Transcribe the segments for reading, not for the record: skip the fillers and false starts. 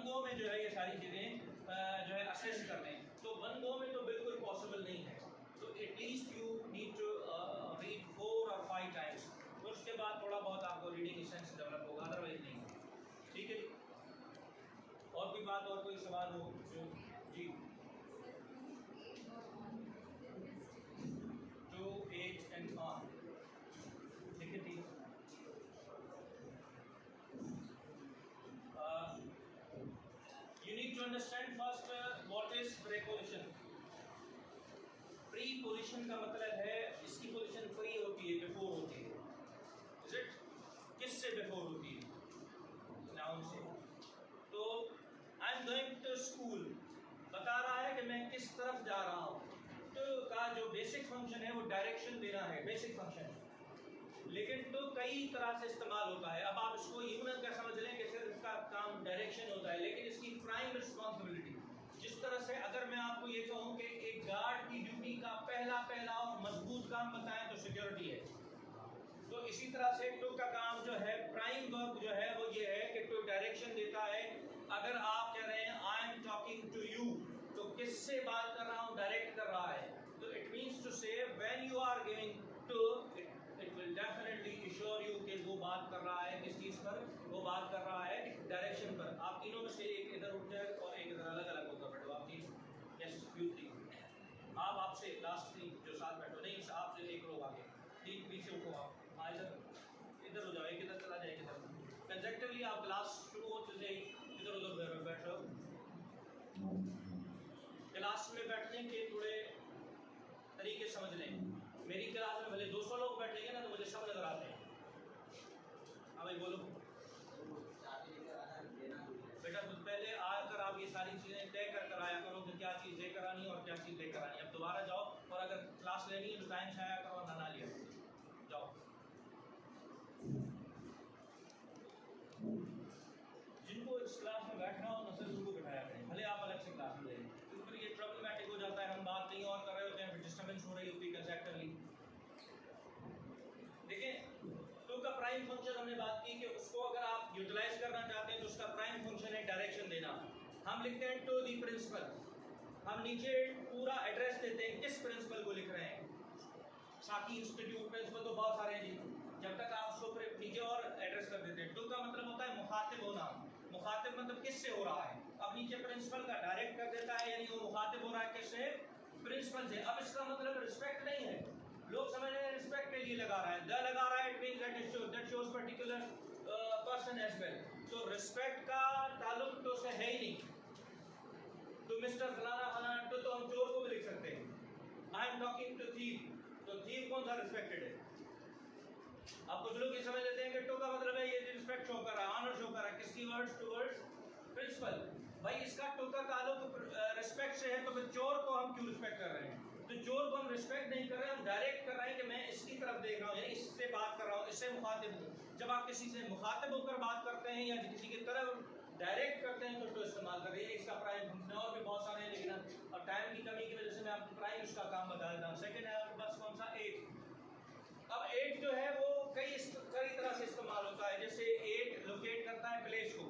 One go में जो है ये सारी चीज़ें जो है असेस कर लें, तो वन गो में तो बिल्कुल पॉसिबल नहीं है। तो at least you need to read 4 और 5 टाइम्स, तो उसके बाद थोड़ा बहुत आपको रीडिंग सेंस डेवलप होगा, अदरवाइज नहीं। ठीक है जी, और कोई बात और कोई सवाल हो जो जी? जो 8 एंड ऑन ठीक है ठीक। You need to understand first what is preposition. Preposition का मतलब है इसकी पोजीशन फ्री होती है, बिफोर होती है। Is it? किससे बिफोर होती है? नाउन से। तो I am going to school बता रहा है कि मैं किस तरफ जा रहा हूँ। तो का जो बेसिक फंक्शन है वो डायरेक्शन देना है, बेसिक फंक्शन है। लेकिन तो कई तरह से इस्तेमाल होता है। अब आप इसको यूं ना क्या समझ लें कि सिर्फ इसका काम डायरेक्शन होता है, लेकिन इसकी प्राइम रिस्पॉन्सिबिलिटी, जिस तरह से अगर मैं आपको ये कहूँ कि एक गार्ड की ड्यूटी का पहला और मजबूत काम बताएं तो सिक्योरिटी है, तो इसी तरह से टू का काम जो है, प्राइम वर्क जो है वो ये है कि टू डायरेक्शन देता है। अगर आप कह रहे हैं I am talking to you, तो किससे बात कर रहा हूँ? डायरेक्ट कर रहा है। तो it means to say when you are giving to, it will definitely assure you कि वो बात कर रहा है किस चीज़ पर, वो बात कर रहा है डायरेक्शन पर। आप तीनों में से एक इधर उठ जाए और एक इधर, अलग अलग होकर बैठो आप तीन। यस यू थ्री, आप आपसे लास्ट थ्री जो साथ बैठो, नहीं आपसे एक लोग आगे, तीन पीछे उठो आप, इधर हो जाओ, एक इधर चला जाए, इधर कंसेक्टिवली आप क्लास शुरू होते से इधर उधर बैठो। क्लास में बैठने के थोड़े तरीके समझ लें। मेरी क्लास में भले 200 लोग बैठेंगे ना तो मुझे सब नजर आते हैं। हाँ भाई बोलो बेटा, तो पहले आकर आप ये सारी चीज़ें तय कर आया करो कि क्या चीज़ लेकर आनी है और क्या चीज़ लेकर आनी है। अब दोबारा जाओ और अगर क्लास लेनी है तो टाइम से आया करो, ना लिया जाओ। जिनको इस क्लास में बैठना हो ना सिर्फ उनको बैठाया करें, भले आप अलग से क्लास में लें, तो फिर ये ट्रबलमैटिक हो जाता है। हम बात नहीं और कर रहे होते हैं, फिर डिस्टर्बेंस हो रही होती है कंसेप्चुअली। देखिए टू का प्राइम फंक्शन हमने बात की कि उसको अगर आप यूटिलाइज करना चाहते हैं तो उसका प्राइम फंक्शन है डायरेक्शन देना। हम लिखते हैं टू दी प्रिंसिपल, हम नीचे पूरा एड्रेस देते हैं, किस प्रिंसिपल को लिख रहे हैं? साकी इंस्टीट्यूट प्रिंसिपल तो बहुत सारे हैं जी, जब तक आप उसको नीचे और एड्रेस कर देते हैं। टू का मतलब होता है मुखातिब होना, मुखातिब मतलब किससे हो रहा है। अब नीचे प्रिंसिपल का डायरेक्ट कर देता है, यानी वो मुखातिब हो रहा है किससे? प्रिंसिपल से। अब इसका मतलब रिस्पेक्ट नहीं है, लोग समझ रहे हैं रिस्पेक्ट के लिए लगा रहा है, द लगा रहा है, it means that shows particular person as well. तो रिस्पेक्ट का ताल्लुक तो से है ही नहीं। तो मिस्टर फलाना फलाना, तो हम चोर को भी लिख सकते हैं। I am talking to thief, तो थीव कौन सा रिस्पेक्टेड है? अब कुछ लोग ये समझ लेते हैं कि टू का मतलब है ये रिस्पेक्ट शो कर रहा है, ऑनर शो कर रहा है, किसकी वर्ड्स टुवर्ड्स प्रिंसिपल। भाई इसका टू का ताल्लुक रिस्पेक्ट से है, तो फिर चोर को हम क्यों रिस्पेक्ट कर रहे हैं? तो चोर को हम रिस्पेक्ट नहीं कर रहे हैं, हम डायरेक्ट कर रहे हैं कि मैं इसकी तरफ देख रहा हूँ, यानी इससे बात कर रहा हूँ, इससे मुखातिब हूँ। जब आप किसी से मुखातिब होकर बात करते हैं या किसी की तरफ डायरेक्ट करते हैं तो इस्तेमाल कर रही है, इसका प्राइम फंक्शन। और भी बहुत सारे हैं, लेकिन और टाइम की कमी की वजह से मैं आपको प्राइम इसका काम बता देता हूँ। सेकेंड है आपके पास कौन सा? 8। अब 8 जो है वो कई तरह से इस्तेमाल होता है। जैसे 8 लोकेट करता है प्लेस को,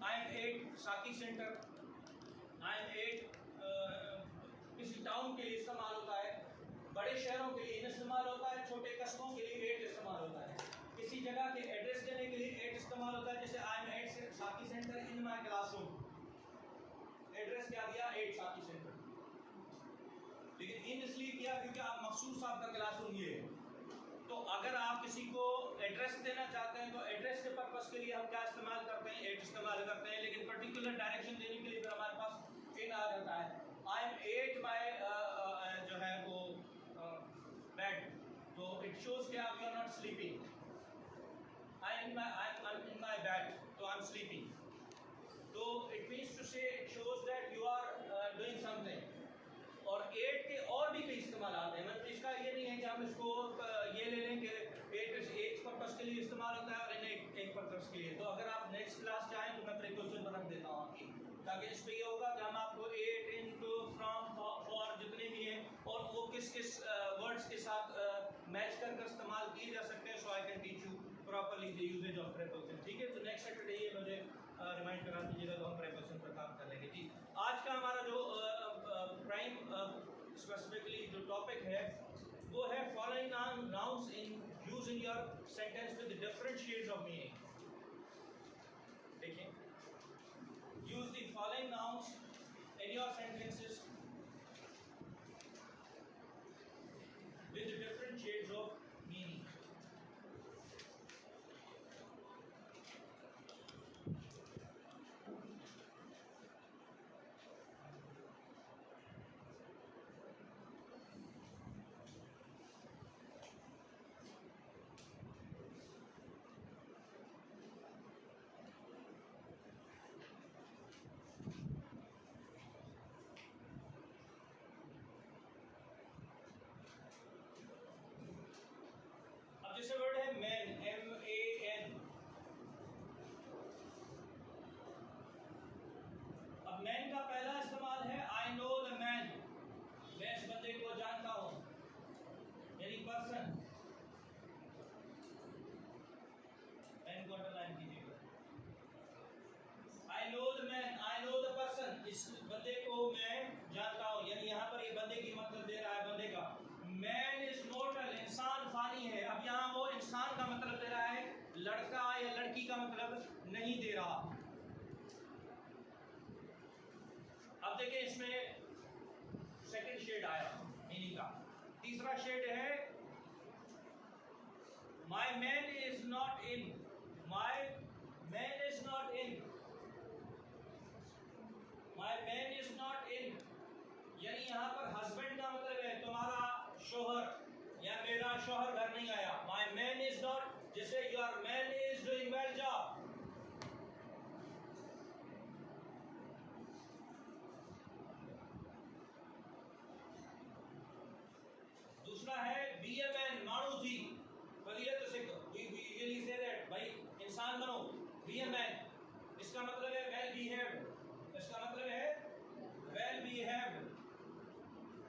आई एम 8 साकी सेंटर, आई एम 8 किसी टाउन के लिए इस्तेमाल होता है, बड़े शहरों के लिए इस्तेमाल होता है, छोटे कस्बों के लिए 8 इस्तेमाल होता है, किसी जगह के एड्रेस देने के लिए 8 इस्तेमाल होता है। जैसे आई एम 8 साकी सेंटर इन माई क्लासरूम, एड्रेस क्या दिया? 8 साकी सेंटर, लेकिन इन इसलिए किया क्योंकि आप मखसूस आपका क्लासरूम ये है। तो अगर आप किसी को एड्रेस देना चाहते हैं तो एड्रेस के पर्पस के लिए हम क्या इस्तेमाल करते हैं? 8 इस्तेमाल करते हैं। लेकिन पर्टिकुलर डायरेक्शन देने के लिए फिर हमारे पास 10 आ जाता है। आई एम 8 बाय जो है वो बेड, तो इट शोज कि आप you are not sleeping. I am in my bed, तो आई एम स्लीपिंग, तो it means to say it shows that you are doing something. और 8 के और भी कई इस्तेमाल आते हैं, मतलब इसका ये नहीं है कि हम इसको ये ले लें कि 8 एक पर्पस के लिए इस्तेमाल होता है और एक पर्पस के लिए। तो अगर आप नेक्स्ट क्लास चाहें तो मैं प्रिकॉशन रख देता हूँ आपकी, ताकि इस पर ये होगा कि हम आपको 8 into from for जितने भी हैं और वो किस किस वर्ड्स के साथ मैच कर इस्तेमाल किए जा सकते हैं। So I can teach you properly the usages of precaution. ठीक है, तो नेक्स्ट सैटरडे ये मुझे रिमाइंड करा दीजिएगा तो हम प्रेपोजिशन पर काम कर लेंगे। जी, आज का हमारा जो प्राइम स्पेसिफिकली जो टॉपिक है वो है following nouns in use in your sentence with different shades of meaning. देखिए, use the following nouns in your sentences with different shades of meaning. जैसे वर्ड है मैन, MAN। अब मैन का पहला इस्तेमाल है आई नो द मैन, मैं इस बंदे को जानता हूं, यानी पर्सन। मैन को अंडरलाइन कीजिएगा। I know the man, I know the person, इस बंदे को मैं जानता हूं, यानी यहाँ पर ये बंदे की मतलब दे रहा है, बंदे का। मैन इज मोर्टल, इंसान फानी है। अब यहाँ वो इंसान का मतलब दे रहा है, लड़का या लड़की का मतलब नहीं दे रहा। अब देखिए इसमें सेकंड शेड आया मीनिंग का। तीसरा शेड है my man is not in, my man is not in, my man is not in, यानी यहाँ पर हस्बैंड का मतलब है तुम्हारा शोहर या मेरा शोहर घर नहीं आया। माई मैन इज नॉट, जैसे your man is doing well job. दूसरा है बी ए मैन, मानो थी फजीलत से, वी यूजुअली से दैट, भाई इंसान बनो, बी ए मैन। इसका मतलब है वेल बिहेव्ड, इसका मतलब है वेल बिहेव्ड।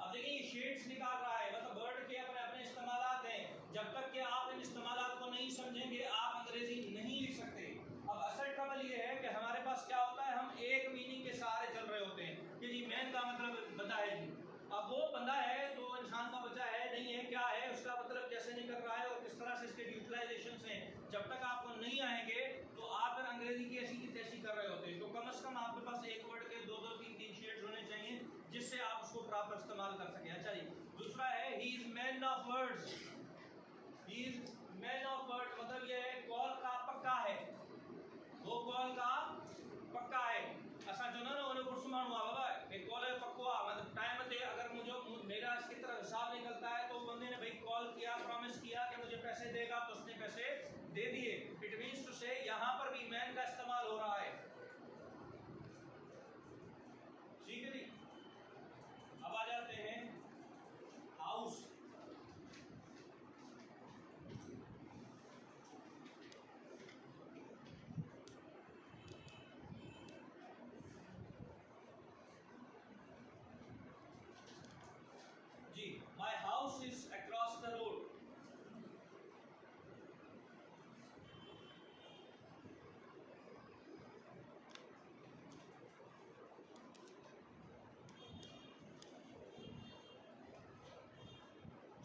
अब देखिए ये शेड्स निकाल रहा है, मतलब वर्ड के अपने अपने इस्तेमालात हैं। जब तक कि आप इन इस्तेमालात को नहीं समझेंगे आप अंग्रेजी नहीं लिख सकते। अब असल ट्रबल ये है कि हमारे पास क्या होता है, हम एक मीनिंग के सहारे चल रहे होते हैं कि जी मैन का मतलब बंदा है जी। अब वो बंदा है तो इंसान का बच्चा है नहीं है, क्या है, उसका मतलब कैसे निकल रहा है और किस तरह से इसके यूटिलाइजेशन हैं, जब तक आपको नहीं आएंगे तो आप फिर अंग्रेजी की ऐसी की तैसी कर रहे होते हैं। तो कम से कम आपके पास एक वर्ड के दो दो तीन तीन शेड्स होने चाहिए जिससे आप उसको प्रॉपर इस्तेमाल कर सकें। अच्छा जी, दूसरा है he is man of words, he is man of word, मतलब ये है कॉल का पक्का है, वो कॉल का पक्का है। ऐसा जो ना उन्हें गुस्मान हुआ बाबा एक कॉल है पक्का, मतलब टाइम पे अगर मुझे मेरा इसकी तरह हिसाब निकलता है तो बंदे ने भाई कॉल किया, प्रॉमिस किया कि मुझे पैसे देगा तो उसने पैसे दे दिए। इट मींस टू से यहाँ पर भी मैन का इस्तेमाल हो रहा है। ठीक है जी, अब आ जाते हैं हाउस। जी, my house is across the road.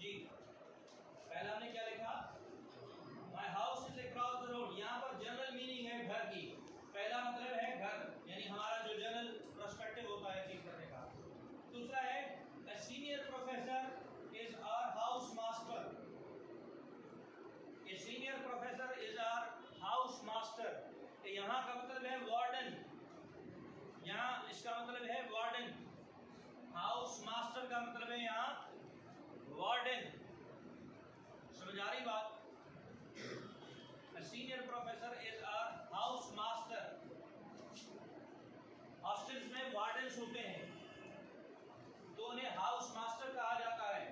जी, पहला हमने क्या लिखा, my house is across the road. यहाँ पर जनरल मीनिंग है घर की, पहला मतलब है घर, यानी हमारा जो जनरल पर्सपेक्टिव होता है चीज करने का। दूसरा है a senior professor is our house master, a senior professor is our house master। यहाँ का मतलब है वार्डन, यहाँ इसका मतलब है वार्डन, हाउस मास्टर का मतलब है यहाँ वार्डन। समझ आ रही बात? A senior professor is our house master। Hostels में वार्डन्स होते हैं तो उन्हें हाउस मास्टर कहा जाता है।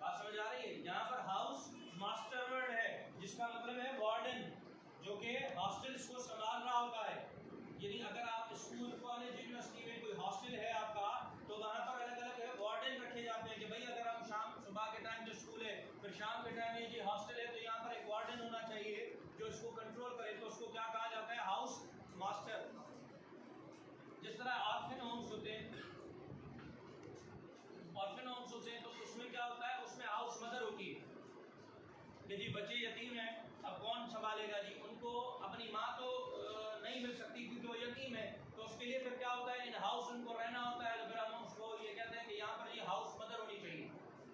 बात समझ आ रही है? यहाँ पर हाउस मास्टर वर्ड है जिसका मतलब है वार्डन, जो कि हॉस्टल्स को संभाल रहा होता है। यानी अगर आप स्कूल, कॉलेज, यूनिवर्सिटी में कोई हॉस्टल है आपका तो वहाँ पर अलग अलग वार्डन रखे जाते हैं कि भाई अगर हम शाम सुबह के बच्चे यतीम हैं, अब कौन संभालेगा जी उनको? अपनी माँ तो नहीं मिल सकती क्योंकि वो यतीम है, तो उसके लिए फिर क्या होता है, इन हाउस उनको रहना होता है। तो फिर हम उसको ये कहते हैं कि यहाँ पर ये हाउस मदर होनी चाहिए।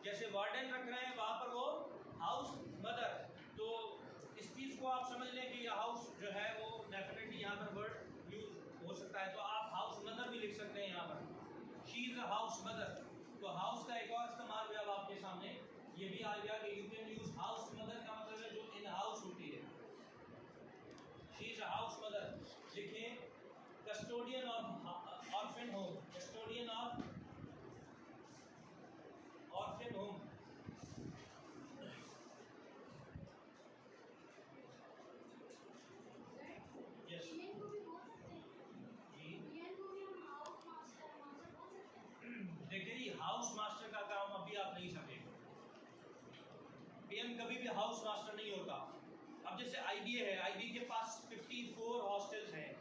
जैसे वार्डन रख रहे हैं वहाँ पर वो हाउस मदर। तो इस चीज़ को आप समझ लें कि हाउस जो है वो डेफिनेटली यहाँ पर वर्ड यूज हो सकता है। तो आप हाउस मदर भी लिख सकते हैं यहाँ पर, she is a house mother. तो हाउस का एक और इस्तेमाल भी अब आपके सामने ये भी आ गया कि you can use house mother का मतलब है जो इन हाउस होती है। She is a house mother. लिखें custodian of orphan home, custodian of orphan home. Yes देखिए जी, हाउस मास्टर का काम अभी आप नहीं समझेंगे। पीएम कभी भी हाउस मास्टर नहीं होता। अब जैसे आईबीए है, आईबीए के पास 54 हॉस्टल्स हैं,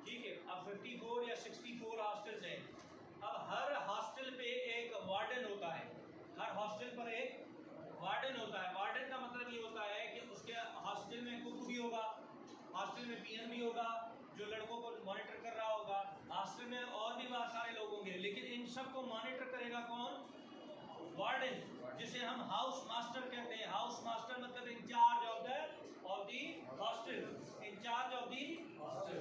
ठीक है। अब 54 या 64 हॉस्टल्स हैं। अब हर हॉस्टल पे एक वार्डन होता है, हर हॉस्टल पर एक वार्डन होता है। वार्डन का मतलब ये होता है कि उसके हॉस्टल में कुक भी होगा, हॉस्टल में पीएम भी होगा जो लड़कों को मॉनिटर कर रहा होगा, हॉस्टल में और भी बहुत सारे लोग होंगे, लेकिन इन सब को मॉनिटर करेगा कौन? वार्डन, जिसे हम हाउस मास्टर कहते हैं। हाउस मास्टर मतलब incharge of the hostel, incharge of the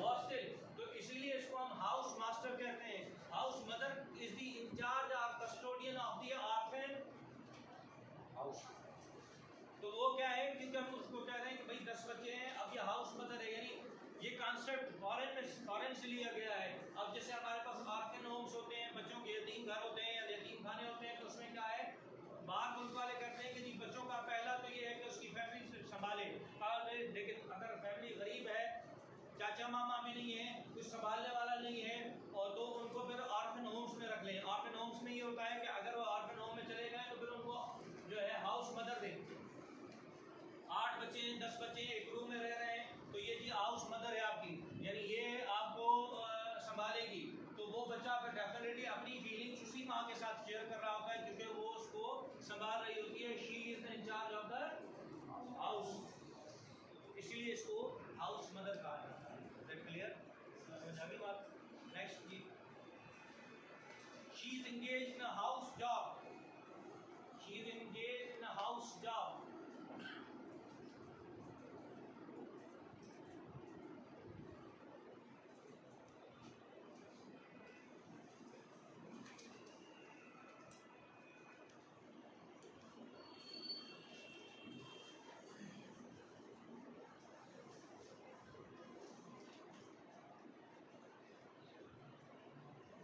hostel. तो इसलिए इसको हम हाउस मास्टर कहते हैं। House mother is the incharge और custodian of the orphan house. तो वो क्या है, क्योंकि हम उसको कह रहे हैं कि भाई 10 बच्चे हैं, अब ये हाउस मदर है, यानी ये कॉन्सेप्ट फॉरेन से लिया गया है। अब जैसे हमारे पास ऑर्फन होम्स होते हैं, बच्चों के यतीम घर होते हैं या यतीम खाने होते हैं, तो उसमें क्या है, बाहर मुल्क वाले कहते हैं कि जी बच्चों का पहला तो ये है कि उसकी फैमिली संभाले। लेकिन अगर फैमिली गरीब है, चाचा मामा भी नहीं है, कुछ संभालने वाला नहीं है, और तो उनको फिर ऑर्फन होम्स में रख लें। ऑर्फन होम्स में ये होता है कि अगर वो ऑर्फन होम में चले गए तो फिर उनको जो है हाउस मदर दें। 8 बच्चे 10 बच्चे एक रूम में रह रहे हैं, तो ये जी हाउस मदर है आपकी, यानी ये आपको संभालेगी। तो वो बच्चा फिर डेफिनेटली अपनी फीलिंग्स उसी माँ के साथ शेयर कर रहा होता है क्योंकि वो उसको संभाल रही होती है। She is the incharge of the house, इसलिए इसको हाउस मदर कहा जाता है। Is that clear? अगली बात नेक्स्ट जी, she is engaged in a house job, she is engaged in a house job.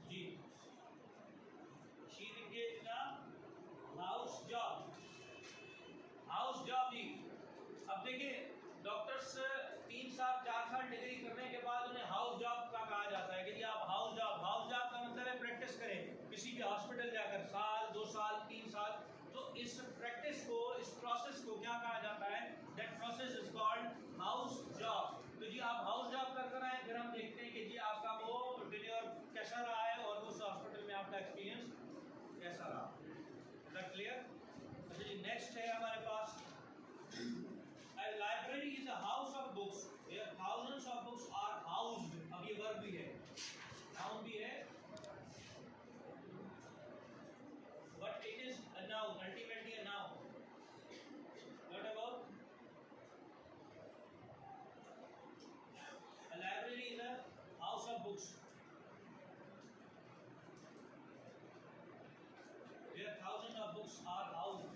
जी, she is engaged in a house job, house job जी। अब देखिए डॉक्टर्स 3 साल 4 साल डिग्री करने के बाद उन्हें हाउस जॉब का कहा जाता है कि जी आप हाउस जॉब का मतलब है प्रैक्टिस करें किसी भी हॉस्पिटल जाकर, साल 2 साल 3 साल। तो इस प्रैक्टिस को, इस प्रोसेस को क्या कहा जाता है? That process is called house job. तो जी आप हाउस जॉब कर आए, फिर हम देखते हैं कि जी आपका वो टेन्योर कैसा रहा है और उस हॉस्पिटल में आपका एक्सपीरियंस कैसा रहा। Is that clear? अच्छा जी, नेक्स्ट है हमारे पास, a library is a house of books where thousands of books are housed। अब ये वर्ब भी है, नाउन भी है, but it is a noun, ultimately a noun। What about a library is a house of books where thousands of books are housed।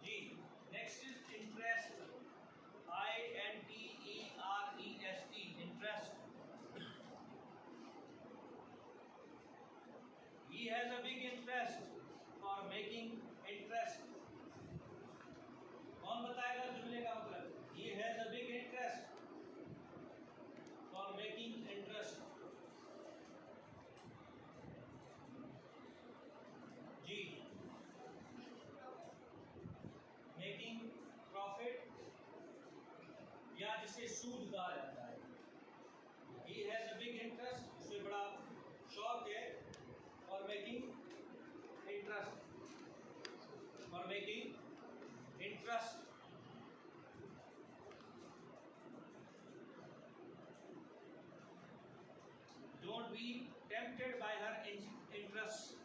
जी, next is interest, INTEREST, interest. He has a जिसे सूद कहा जाता है। He has a big interest, उसे बड़ा शौक है for making interest, for making interest. Don't be tempted by her interest.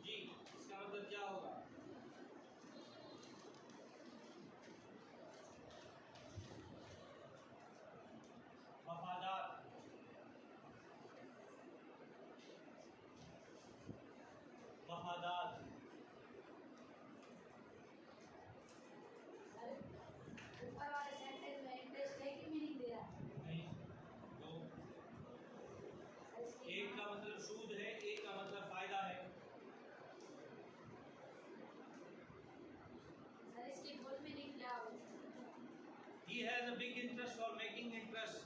जी, इसका मतलब क्या होगा? वफादार, वफादार। ऊपर वाले सेंटेंस में इंटरेस्ट है कि मीनिंग दे रहा है? नहीं, दो। एक का मतलब सूद है, एक का मतलब फायदा है। सर इसकी फुल मीनिंग क्या होगी? He has a big interest for making interest.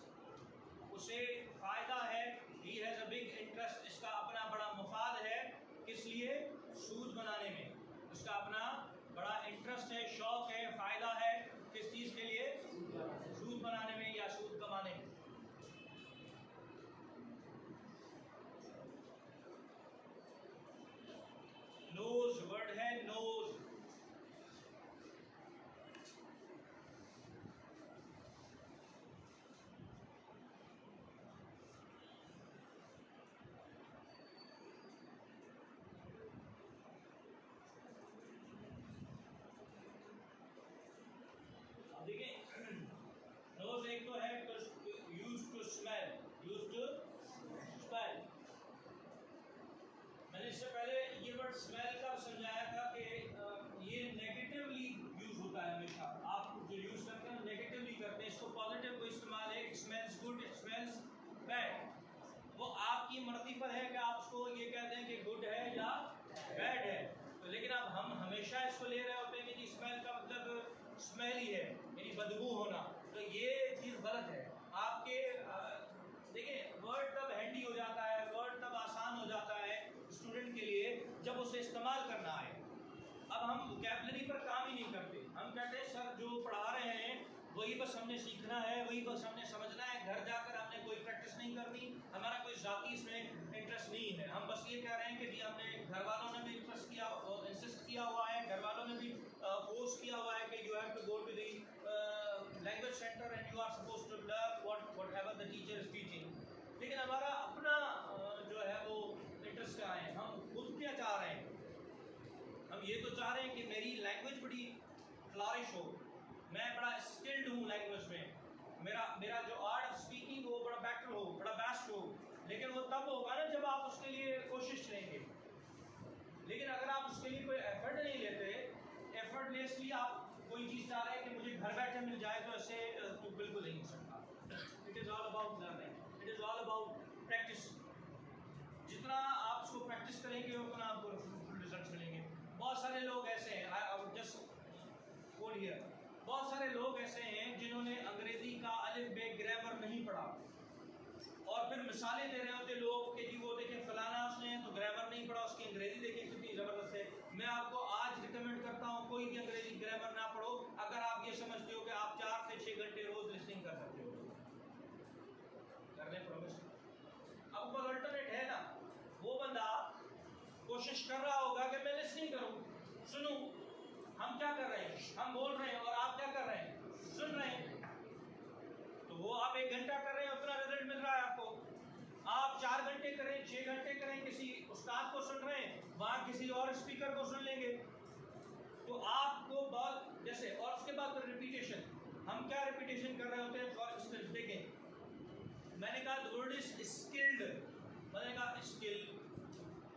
उसे फायदा है। He has a big interest. इसका अपना बड़ा मुफाद है। किस लिए? सूद बनाने में। उसका अपना बड़ा इंटरेस्ट है, शौक है, फायदा है। किस चीज के लिए? सूद बनाने में या सूद कमाने में। नोज वर्ड है, नोज। देखिए, नोज एक तो है use to smell, use to smell. मैंने इससे पहले ये वर्ड स्मेल का समझाया था कि ये नेगेटिवली यूज होता है हमेशा। आप जो यूज करते हैं नेगेटिवली करते हैं, इसको पॉजिटिव को इस्तेमाल है। It smells good, it smells bad. वो आपकी मर्जी पर है कि आप उसको ये कहते हैं कि गुड है या बैड है। तो लेकिन अब हम हमेशा इसको ले रहे होते हैं कि जी स्मेल का मतलब स्मेल ही है, यानी बदबू होना। तो ये चीज़ गलत है। आपके देखिए, वर्ड तब हैंडी हो जाता है, वर्ड तब आसान हो जाता है स्टूडेंट के लिए जब उसे इस्तेमाल करना है। अब हम वोकैबुलरी पर काम ही नहीं करते। हम कहते हैं सर जो पढ़ा रहे हैं वही बस हमने सीखना है, वही बस हमने समझना है, घर जाकर हमने कोई प्रैक्टिस नहीं करनी, हमारा कोई ज़ाती इसमें इंटरेस्ट नहीं है। हम बस ये कह रहे हैं कि जी हमने घर वालों ने भी इंटरेस्ट किया, इंसिस्ट किया हुआ है, घर वालों ने भी फोर्स किया हुआ है कि you have to go to the language centre and you are suppose to learn whatever the teacher is teaching. लेकिन हमारा अपना जो है वो इंटरेस्ट क्या है, हम खुद क्या चाह रहे हैं। हम ये तो चाह रहे हैं कि मेरी लैंग्वेज बड़ी फ्लॉरिश हो, मैं बड़ा स्किल्ड हूँ लैंग्वेज में, मेरा जो आर्ट ऑफ स्पीकिंग हो बड़ा बेटर हो, बड़ा बेस्ट हो। लेकिन वो तब होगा ना जब आप उसके लिए कोशिश करेंगे। लेकिन अगर आप उसके लिए कोई एफर्ट नहीं लेते, एफर्टलेसली आप कोई चीज़ चाह रहे हैं कि मुझे घर बैठे मिल जाए, तो ऐसे तो बिल्कुल नहीं हो सकता। It is all about learning, it is all about practice. जितना आप उसको प्रैक्टिस करेंगे उतना आपको रिजल्ट मिलेंगे। बहुत सारे लोग ऐसे हैं, जस्ट कोड हियर, बहुत सारे लोग ऐसे हैं जिन्होंने अंग्रेजी का अलिफ बे ग्रामर नहीं पढ़ा और फिर मिसालें दे रहे होते लोग कि जी वो देखें फलाना उसने तो ग्रामर नहीं पढ़ा, उसकी अंग्रेजी देखिए कितनी ज़बरदस्त है। मैं आपको आज रिकमेंड करता हूँ कोई भी अंग्रेजी ग्रामर ना पढ़ो अगर आप ये समझते हो कि आप 4 से 6 घंटे रोज लिसनिंग कर सकते हो। कर लें प्रॉमिस। अब कोई अल्टरनेट है ना, वो बंदा कोशिश कर रहा होगा कि मैं लिसनिंग करूँ, सुनूं। हम क्या कर रहे हैं, हम बोल रहे हैं और आप क्या कर रहे हैं, सुन रहे हैं। तो वो आप 1 घंटा कर रहे हैं उतना रिजल्ट मिल रहा है आपको। आप 4 घंटे करें, 6 घंटे करें, किसी उस्ताद को सुन रहे हैं, वहाँ किसी और स्पीकर को सुन लेंगे तो आपको बहुत जैसे। और उसके बाद तो रिपीटेशन, हम क्या रिपीटेशन कर रहे होते हैं। फॉर इंस्टेंस देखें, मैंने कहा द वर्ड इज स्किल्ड, मैंने कहा स्किल,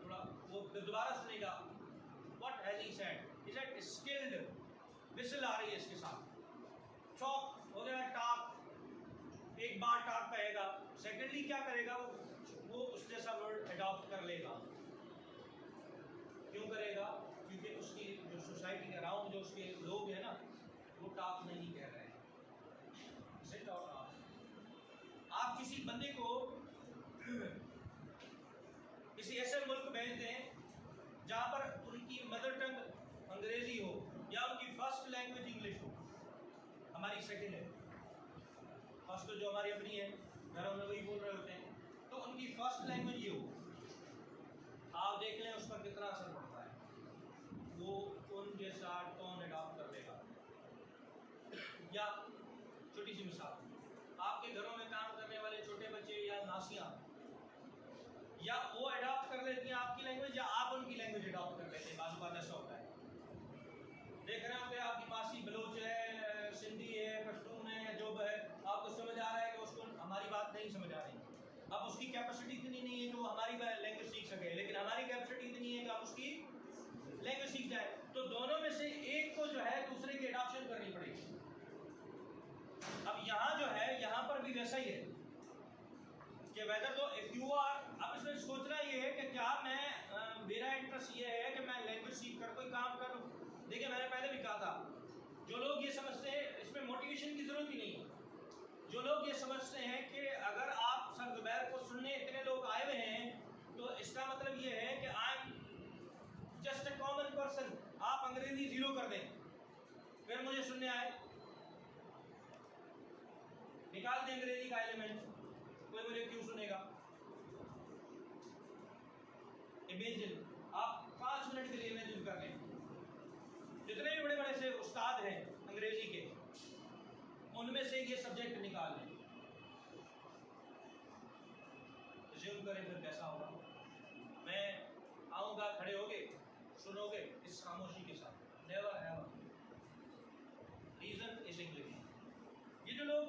थोड़ा वो दोबारा सुनेगा। What has he said, he said skilled. Whistle आ रही है इसके साथ। चॉक हो गया, टॉक, एक बार टॉक कहेगा, सेकेंडली क्या करेगा वो उस जैसा वर्ड अडॉप्ट कर लेगा। क्यों करेगा? क्योंकि उसकी जो सोसाइटी के अराउंड जो उसके लोग हैं ना, वो टॉक नहीं कह रहे हैं। इसे टॉक आप किसी बंदे को किसी ऐसे मुल्क भेजते हैं जहाँ पर उनकी मदर टंग अंग्रेजी हो, सेकंड है, फर्स्ट तो जो हमारी अपनी है, घरों में वही बोल रहे होते हैं, तो उनकी फर्स्ट लैंग्वेज ये हो, आप देख लें उस पर कितना असर पड़ता है, वो उन जैसा टोन अडॉप्ट कर लेगा। या छोटी सी मिसाल, आपके घरों में काम करने वाले छोटे बच्चे या नासियाँ, या वो अडॉप्ट कर लेती हैं आपकी लैंग्वेज या आप उनकी लैंग्वेज अडॉप्ट कर लेते हैं। बाजू बात ऐसा होता है, देख रहे होंगे आपकी मासी बलोच है, सिंधी है, पश्तून है, जो है, आपको समझ आ रहा है कि उसको हमारी बात नहीं समझ आ रही, अब उसकी कैपेसिटी इतनी नहीं है कि वो हमारी लैंग्वेज सीख सके, लेकिन हमारी कैपेसिटी इतनी है कि आप उसकी लैंग्वेज सीख जाए, तो दोनों में से एक को जो है दूसरे की अडॉप्शन करनी पड़ेगी। अब यहाँ जो है, यहाँ पर भी वैसा ही है कि वेदर तो इफ यू आर, अब इसमें सोचना ये है कि क्या मैं मेरा इंटरेस्ट ये है कि मैं लैंग्वेज सीख कर कोई काम करूँ। देखिए मैंने पहले भी कहा था, जो लोग ये समझते हैं, इसमें मोटिवेशन की ज़रूरत ही नहीं है, जो लोग ये समझते हैं कि अगर आप सर जुबैर को सुनने इतने लोग आए हुए हैं तो इसका मतलब ये है कि I am just a common person, आप अंग्रेजी जीरो कर दें फिर मुझे सुनने आए, निकाल दें अंग्रेजी का एलिमेंट, कोई मुझे क्यों सुनेगा। इमेजिन, आप 5 मिनट के लिए इमेजिन कर लें, जितने भी बड़े बड़े से उस्ताद हैं अंग्रेजी के, उनमें से ये सब्जेक्ट निकाल लें, रिज्यूम करें, फिर कैसा होगा। मैं आऊँगा, खड़े होगे, सुनोगे इस खामोशी के साथ, never ever. Reason is English. ये जो लोग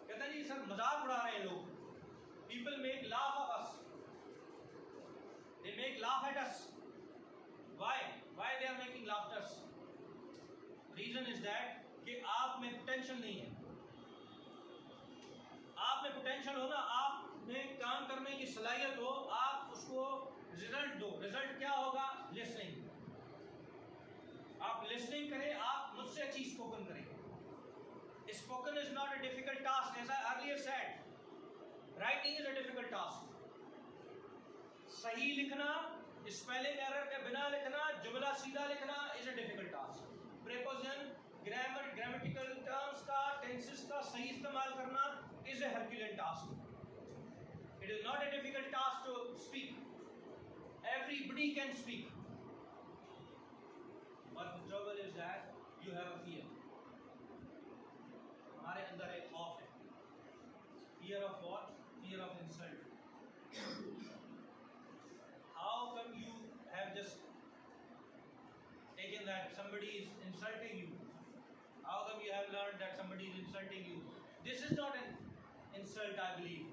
कहते हैं जी सर मजाक उड़ा रहे हैं लोग, people make laugh of us, they make laugh at us, why they are making laughter? Reason is that कि आप में पोटेंशियल नहीं है। आप में पोटेंशियल हो ना, आप में काम करने की सलाहियत हो, आप उसको रिजल्ट दो। रिजल्ट क्या होगा? लिसनिंग। आप लिसनिंग करें, आप मुझसे अच्छी स्पोकन करें। Spoken is not a difficult task, as I earlier said, writing is a difficult task. सही लिखना, स्पेलिंग एरर के बिना लिखना, जुमला सीधा लिखना is a difficult task. Preposition, grammar, grammatical terms का, टेंसेस का सही इस्तेमाल करना is a Herculean task. It is not a difficult task to speak, everybody can speak, but the trouble is that you have a fear. हमारे अंदर एक खौफ है। Fear of what? Fear of insult. How come you have just taken that somebody is insulting you? How come you have learned that somebody is insulting you? This is not an insult, I believe.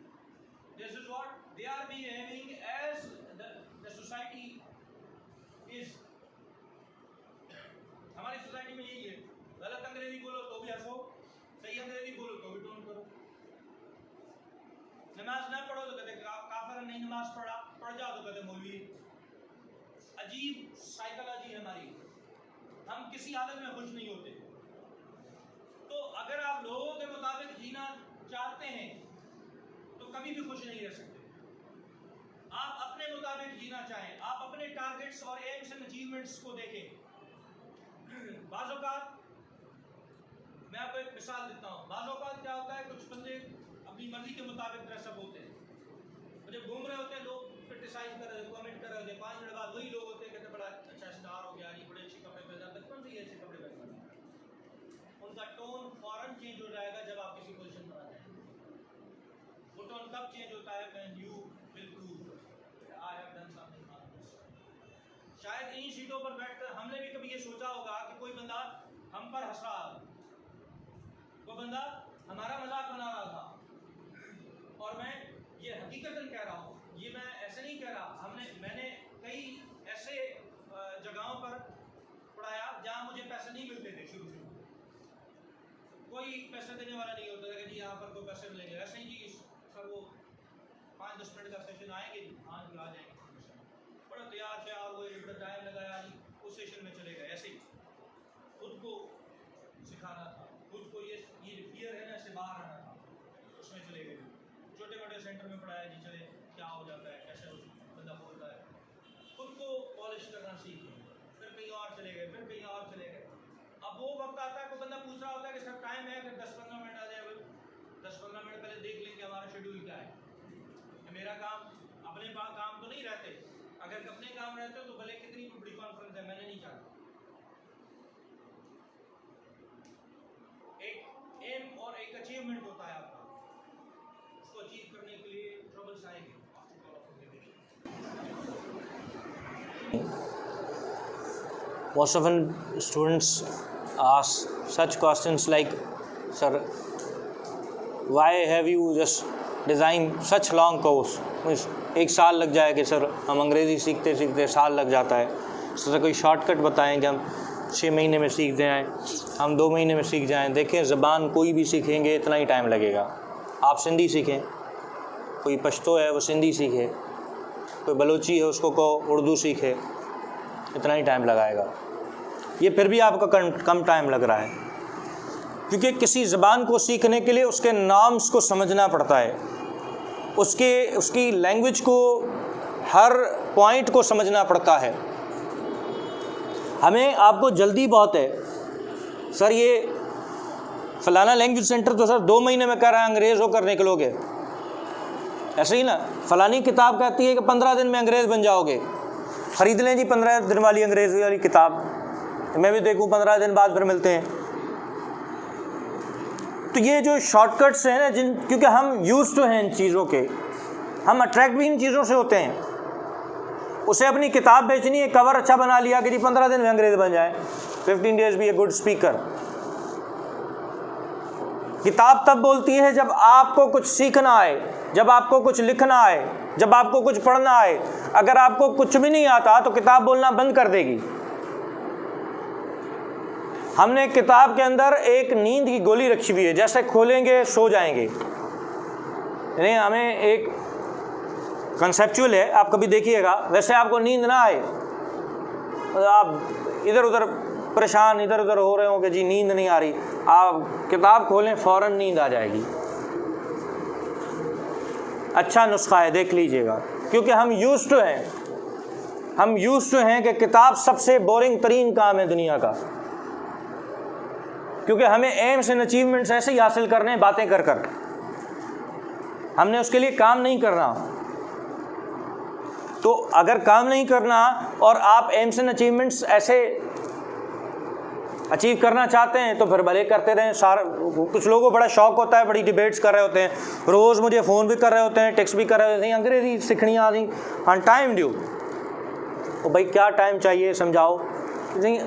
This is what they are behaving as the society is. हमारी society में यही है, गलत अंग्रेजी बोलो तो भी हंसो, सही अंग्रेजी बोलो तो भी टोन करो। नमाज ना पढ़ो तो कहते काफिर नहीं नमाज पढ़ा, पढ़ जाओ तो कहते मौलवी। अजीब साइकोलॉजी है हमारी, हम किसी हालत में खुश नहीं होते। तो अगर आप लोगों के मुताबिक जीना चाहते हैं तो कभी भी खुश नहीं रह सकते। आप अपने मुताबिक जीना चाहें, आप अपने टारगेट्स और एम्स एंड अचीवमेंट्स को देखें। बाज़ औक़ात मैं आपको एक मिसाल देता हूँ, बाज़ औक़ात क्या होता है, कुछ बंदे अपनी मर्जी के मुताबिक ड्रेसअप होते हैं, जब घूम रहे होते हैं लोग क्रिटिसाइज कर रहे होते, कमेंट कर रहे होते, 5 मिनट बाद वही लोग होते हैं कहते बड़ा अच्छा स्टार हो गया, ये बड़े अच्छे कपड़े पहना, बचपन से ही अच्छे कपड़े पहनना। उनका टोन फौरन चेंज हो जाएगा जब आप किसी पोजीशन पर आ जाएंगे। वो टोन कब चेंज होता है? When you will prove I have done something marvellous. शायद इन सीटों पर बैठकर हमने भी कभी ये सोचा होगा कि कोई बंदा हम पर हंस रहा था, वो बंदा हमारा मजाक बना रहा था, और मैं ये हकीकतन कह रहा हूँ, ये मैं ऐसे नहीं कह रहा। मैंने कई ऐसे जगहों पर पढ़ाया जहाँ मुझे पैसे नहीं मिलते थे। शुरू कोई पैसे देने वाला नहीं होता था कि जी यहाँ पर कोई पैसे मिलेंगे, ऐसे ही जी सर वो 5-10 मिनट का सेशन आएंगे जी, हाँ जी आ जाएंगे, बड़ा तैयार श्यार हुए, बड़ा टाइम लगाया जी, उस सेशन में चले गए। ऐसे ही खुद को सिखाना था, खुद को ये फियर है ना, इससे बाहर आना था, उसमें चले गए। छोटे मोटे सेंटर में पढ़ाया जी, चले क्या हो जाता है, कैसे बंदा बोलता है, खुद को पॉलिश करना सीखे। फिर कहीं और चले गए, फिर कहीं और चले गए। अब वो वक्त वक्त आता है, कोई बंदा पूछ रहा होता है कि सर टाइम है, फिर 10-15 मिनट आ जाए, 10-15 मिनट पहले देख लें कि हमारा शेड्यूल क्या है। मेरा काम अपने काम तो नहीं रहते, अगर अपने काम रहते हो तो भले कितनी बड़ी कॉन्फ्रेंस है, मैंने नहीं चाहता। एक एम और एक अचीवमेंट होता है आपका, उसको अचीव करने के लिए ट्रबल्स आएंगे। Most often students ask such questions like, sir, why have you just designed such long course? एक साल लग जाएगा सर, हम अंग्रेज़ी सीखते सीखते साल लग जाता है। सर कोई शॉर्टकट बताएं कि हम 6 महीने में सीख जाएं, हम 2 महीने में सीख जाएं। देखें, ज़बान कोई भी सीखेंगे इतना ही टाइम लगेगा। आप सिंधी सीखें, कोई पश्तो है वो सिंधी सीखे, कोई बलोची है उसको कहो उर्दू सीखे, इतना ही टाइम लगाएगा। ये फिर भी आपका कम टाइम लग रहा है, क्योंकि किसी ज़बान को सीखने के लिए उसके नॉर्म्स को समझना पड़ता है, उसकी लैंग्वेज को, हर पॉइंट को समझना पड़ता है। हमें आपको जल्दी बहुत है, सर ये फ़लाना लैंग्वेज सेंटर तो सर 2 महीने में कर रहा है, अंग्रेज़ होकर निकलोगे। ऐसे ही ना, फ़लानी किताब कहती है कि 15 दिन में अंग्रेज़ बन जाओगे। ख़रीद लें जी 15 दिन वाली अंग्रेज़ी वाली किताब, मैं भी देखूं 15 दिन बाद फिर मिलते हैं। तो ये जो शॉर्टकट्स हैं ना, क्योंकि हम यूज़ टू हैं इन चीज़ों के, हम अट्रैक्ट भी इन चीज़ों से होते हैं। उसे अपनी किताब बेचनी है, कवर अच्छा बना लिया कि जी 15 दिन में अंग्रेज़ बन जाए, 15 days be a good speaker. किताब तब बोलती है जब आपको कुछ सीखना आए, जब आपको कुछ लिखना आए, जब आपको कुछ पढ़ना आए। अगर आपको कुछ भी नहीं आता तो किताब बोलना बंद कर देगी। हमने किताब के अंदर एक नींद की गोली रखी हुई है, जैसे खोलेंगे सो जाएंगे। यानी हमें एक कंसेप्चुअल है, आप कभी देखिएगा, वैसे आपको नींद ना आए, आप इधर उधर परेशान इधर उधर हो रहे हो कि जी नींद नहीं आ रही, आप किताब खोलें फ़ौरन नींद आ जाएगी। अच्छा नुस्खा है, देख लीजिएगा, क्योंकि हम यूज़ टू हैं कि किताब सबसे बोरिंग तरीन काम है दुनिया का, क्योंकि हमें एम्स एंड अचीवमेंट्स ऐसे ही हासिल करने हैं बातें कर कर, हमने उसके लिए काम नहीं करना। तो अगर काम नहीं करना और आप एम्स एंड अचीवमेंट्स ऐसे अचीव करना चाहते हैं तो फिर भले करते रहें। कुछ लोगों को बड़ा शौक़ होता है, बड़ी डिबेट्स कर रहे होते हैं, रोज़ मुझे फ़ोन भी कर रहे होते हैं, टेक्स्ट भी कर रहे होते हैं, अंग्रेज़ी सीखनी आ रही हाँ टाइम ड्यू। तो भाई क्या टाइम चाहिए समझाओ। नहीं,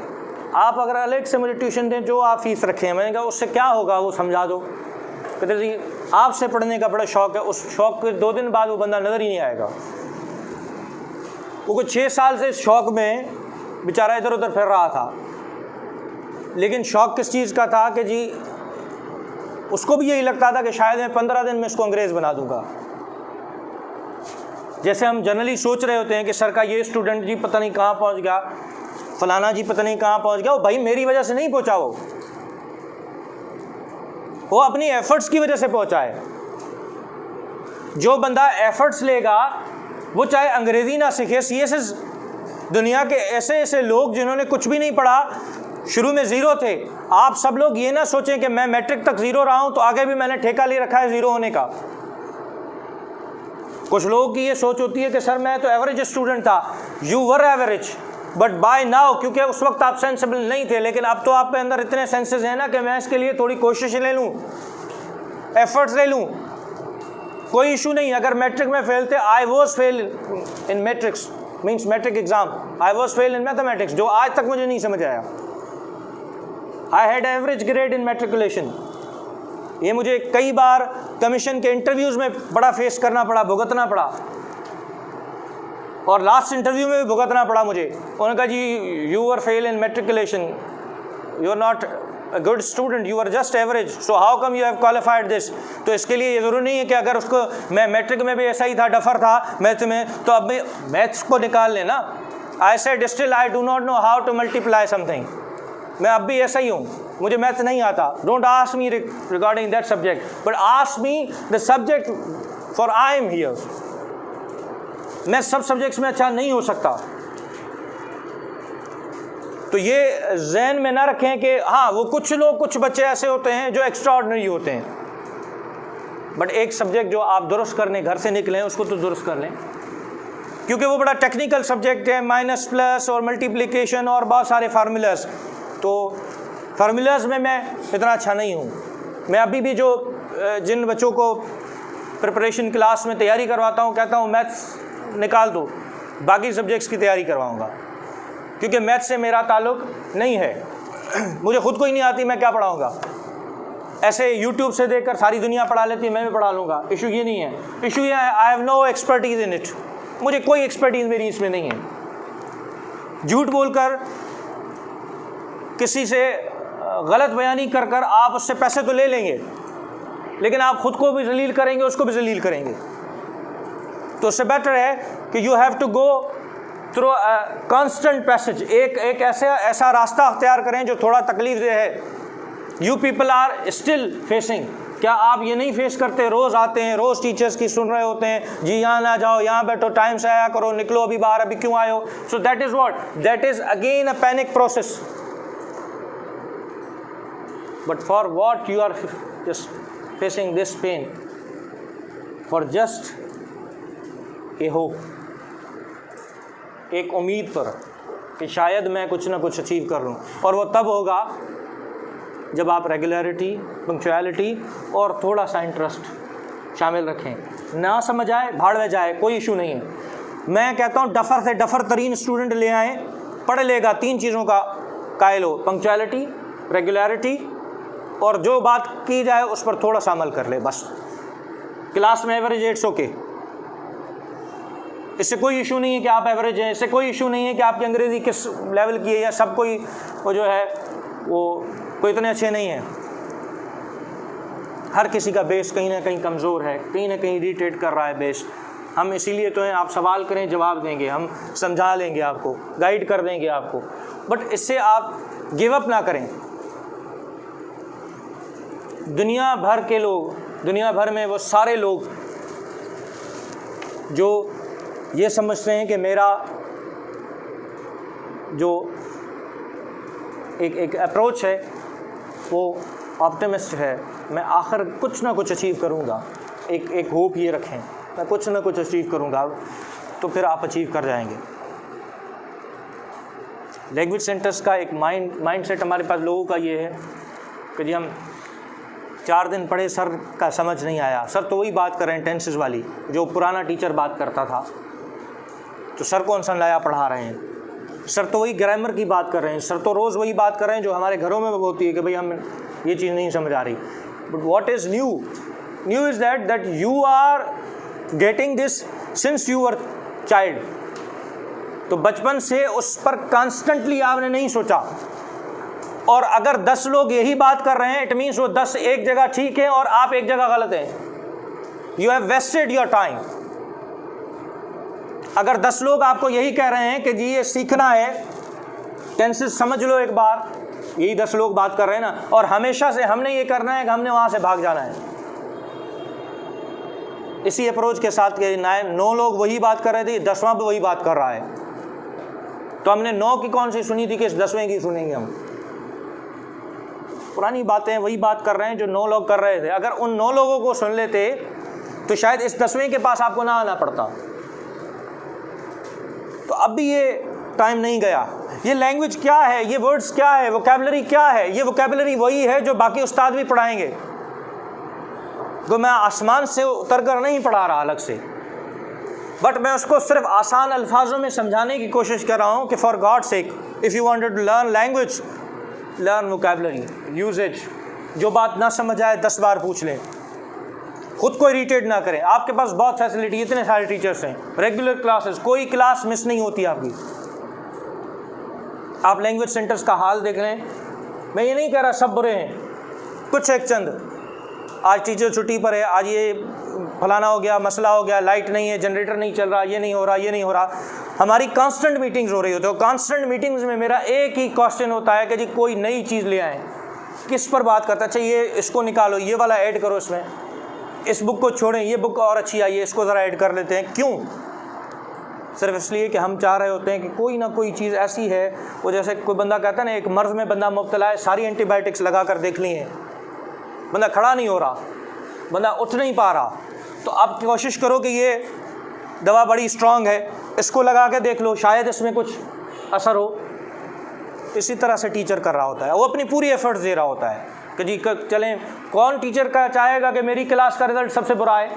आप अगर अलग से मुझे ट्यूशन दें, जो आप फ़ीस रखें, मैंने कहा उससे क्या होगा वो समझा दो। कहते जी आपसे पढ़ने का बड़ा शौक़ है, उस शौक़ के 2 दिन बाद वो बंदा नज़र ही नहीं आएगा। वो कुछ 6 साल से इस शौक़ में बेचारा इधर उधर फिर रहा था, लेकिन शौक़ किस चीज़ का था कि जी उसको भी यही लगता था कि शायद मैं 15 दिन में इसको अंग्रेज़ बना दूंगा। जैसे हम जनरली सोच रहे होते हैं कि सर का ये स्टूडेंट जी पता नहीं कहाँ पहुँच गया, फलाना जी पता नहीं कहाँ पहुँच गया। वो भाई मेरी वजह से नहीं पहुँचा, वो अपनी एफ़र्ट्स की वजह से पहुँचा है। जो बंदा एफ़र्ट्स लेगा वो चाहे अंग्रेज़ी ना सीखे। CSS दुनिया के ऐसे ऐसे लोग जिन्होंने कुछ भी नहीं पढ़ा, शुरू में ज़ीरो थे। आप सब लोग ये ना सोचें कि मैं मैट्रिक तक ज़ीरो रहा हूँ तो आगे भी मैंने ठेका ले रखा है ज़ीरो होने का। कुछ लोगों की ये सोच होती है कि सर मैं तो एवरेज स्टूडेंट था। You were average but by now, क्योंकि उस वक्त आप सेंसिबल नहीं थे, लेकिन अब तो आपके अंदर इतने सेंसेस हैं ना कि मैं इसके लिए थोड़ी कोशिश ले लूँ, एफर्ट्स ले लूँ, कोई इशू नहीं। अगर मैट्रिक में फेल थे, I was fail in matrix means matric exam, I was fail in mathematics, जो आज तक मुझे नहीं समझ आया। I had average grade in matriculation. ये मुझे कई बार कमीशन के इंटरव्यूज़ में बड़ा फेस करना पड़ा, भुगतना पड़ा, और लास्ट इंटरव्यू में भी भुगतना पड़ा मुझे। उन्होंने कहा जी you are fail in matriculation, you are not a good student, you are just average, so how come you have qualified this. तो इसके लिए ये ज़रूरी नहीं है कि अगर उसको मैं मैट्रिक में भी ऐसा ही था, डफर था मैथ में, तो अब मैथ्स को निकाल लेना। I said still I do not know how to multiply something. मैं अब भी ऐसा ही हूँ, मुझे मैथ नहीं आता। Don't ask me regarding that subject, but ask me the subject for I am here. मैं सब सब्जेक्ट्स में अच्छा नहीं हो सकता। तो ये जहन में ना रखें कि हाँ वो कुछ बच्चे ऐसे होते हैं जो एक्स्ट्रा ऑर्डिनरी होते हैं, बट एक सब्जेक्ट जो आप दुरुस्त करने घर से निकले उसको तो दुरुस्त कर लें, क्योंकि वो बड़ा टेक्निकल सब्जेक्ट है, माइनस प्लस और मल्टीप्लिकेशन और बहुत सारे फार्मूलाज। तो फार्मूलाज में मैं इतना अच्छा नहीं हूँ। मैं अभी भी जिन बच्चों को प्रिपरेशन क्लास में तैयारी करवाता हूँ कहता हूँ मैथ्स निकाल दो, बाकी सब्जेक्ट्स की तैयारी करवाऊँगा, क्योंकि मैथ्स से मेरा ताल्लुक़ नहीं है। मुझे ख़ुद को ही नहीं आती, मैं क्या पढ़ाऊँगा। ऐसे यूट्यूब से देखकर सारी दुनिया पढ़ा लेती है, मैं भी पढ़ा लूँगा। इशू ये नहीं है, इशू ये है I have no expertise in it, मुझे कोई एक्सपर्टीज़ मेरी इसमें नहीं है। झूठ बोलकर किसी से गलत बयानी कर आप उससे पैसे तो ले लेंगे, लेकिन आप ख़ुद को भी जलील करेंगे, उसको भी जलील करेंगे। तो उससे बेटर है कि you have to go through constant passage, एक ऐसा रास्ता अख्तियार करें जो थोड़ा तकलीफ है। You people are still facing, क्या आप ये नहीं फेस करते? रोज़ आते हैं, रोज़ टीचर्स की सुन रहे होते हैं, जी यहाँ ना जाओ, यहाँ बैठो, टाइम से आया करो, निकलो अभी बाहर, अभी क्यों आए हो? So that is what, that is again a panic process. But for what you are just facing this pain, for just a hope, एक उम्मीद पर कि शायद मैं कुछ ना कुछ अचीव कर लूँ। और वो तब होगा जब आप रेगुलरिटी, पंक्चुअलिटी और थोड़ा सा इंटरेस्ट शामिल रखें। ना समझ आए, भाड़ में जाए, कोई इशू नहीं है। मैं कहता हूँ डफ़र से डफ़र तरीन स्टूडेंट ले आए, पढ़ लेगा, 3 चीज़ों का कायल हो, पंक्चुअलिटी, रेगुलरिटी, और जो बात की जाए उस पर थोड़ा सा अमल कर ले बस। क्लास में एवरेज 8 ओके, इससे कोई इशू नहीं है कि आप एवरेज हैं, इससे कोई इशू नहीं है कि आपकी अंग्रेज़ी किस लेवल की है, या सब कोई वो जो है वो कोई इतने अच्छे नहीं हैं। हर किसी का बेस कहीं ना कहीं कमज़ोर है, कहीं ना कहीं इरिटेट कर रहा है बेस। हम इसीलिए तो हैं, आप सवाल करें जवाब देंगे, हम समझा लेंगे आपको, गाइड कर देंगे आपको, बट इससे आप गिव अप ना करें। दुनिया भर के लोग, दुनिया भर में वो सारे लोग जो ये समझते हैं कि मेरा जो एक अप्रोच है वो ऑप्टिमिस्ट है, मैं आखिर कुछ ना कुछ अचीव करूँगा, एक होप ये रखें, मैं कुछ ना कुछ अचीव करूँगा, तो फिर आप अचीव कर जाएंगे। लैंग्वेज सेंटर्स का एक माइंडसेट हमारे पास लोगों का ये है कि जी हम 4 दिन पढ़े, सर का समझ नहीं आया। सर तो वही बात कर रहे हैं टेंसेस वाली जो पुराना टीचर बात करता था, तो सर कौन सा नया पढ़ा रहे हैं। सर तो वही ग्रामर की बात कर रहे हैं, सर तो रोज़ वही बात कर रहे हैं जो हमारे घरों में होती है कि भाई हम ये चीज़ नहीं समझ आ रही। But what is new is that you are getting this since you were child. तो बचपन से उस पर कॉन्स्टेंटली आपने नहीं सोचा, और अगर 10 लोग यही बात कर रहे हैं, इट मीन्स वो 10 एक जगह ठीक है और आप एक जगह गलत हैं। You have wasted your time. अगर 10 लोग आपको यही कह रहे हैं कि जी ये सीखना है, टेंसेस समझ लो एक बार, यही 10 लोग बात कर रहे हैं ना, और हमेशा से हमने ये करना है कि हमने वहाँ से भाग जाना है, इसी अप्रोच के साथ के 9 लोग वही बात कर रहे थे, 10वां भी वही बात कर रहा है, तो हमने 9 की कौन सी सुनी थी कि 10वें की सुनेंगे हम। पुरानी बातें वही बात कर रहे हैं जो 9 लोग कर रहे थे। अगर उन 9 लोगों को सुन लेते तो शायद इस 10वें के पास आपको ना आना पड़ता। तो अब भी ये टाइम नहीं गया। ये लैंग्वेज क्या है, ये वर्ड्स क्या है, वोकैबुलरी क्या है? ये वोकैबुलरी वही है जो बाकी उस्ताद भी पढ़ाएंगे, तो मैं आसमान से उतर कर नहीं पढ़ा रहा अलग से, बट मैं उसको सिर्फ आसान अल्फाजों में समझाने की कोशिश कर रहा हूँ कि for god sake if you wanted to learn language, learn vocabulary, usages. जो बात ना समझ आए 10 बार पूछ लें, खुद को इरिटेट ना करें। आपके पास बहुत फैसिलिटी, इतने सारे टीचर्स हैं, रेगुलर क्लासेस, कोई क्लास मिस नहीं होती आपकी। आप लैंग्वेज सेंटर्स का हाल देख लें। मैं ये नहीं कह रहा सब बुरे हैं, कुछ एक चंद, आज टीचर छुट्टी पर है, आज ये फलाना हो गया, मसला हो गया, लाइट नहीं है, जनरेटर नहीं चल रहा, ये नहीं हो रहा, ये नहीं हो रहा। हमारी कांस्टेंट मीटिंग्स हो रही होती है, कांस्टेंट मीटिंग्स में मेरा एक ही क्वेश्चन होता है कि जी कोई नई चीज़ ले आएँ। किस पर बात करता है? अच्छा ये इसको निकालो, ये वाला ऐड करो इसमें, इस बुक को छोड़ें, ये बुक और अच्छी आई है, इसको ज़रा ऐड कर लेते हैं। क्यों? सिर्फ इसलिए कि हम चाह रहे होते हैं कि कोई ना कोई चीज़ ऐसी है, वो जैसे कोई बंदा कहता है ना, एक मर्ज़ में बंदा मुब्तला है, सारी एंटीबायोटिक्स लगा कर देख ली हैं, बंदा खड़ा नहीं हो रहा, बंदा उठ नहीं पा रहा, तो आप कोशिश करो कि ये दवा बड़ी स्ट्रॉन्ग है, इसको लगा के देख लो, शायद इसमें कुछ असर हो। इसी तरह से टीचर कर रहा होता है, वो अपनी पूरी एफर्ट्स दे रहा होता है कि जी चलें। कौन टीचर का चाहेगा कि मेरी क्लास का रिज़ल्ट सबसे बुरा है?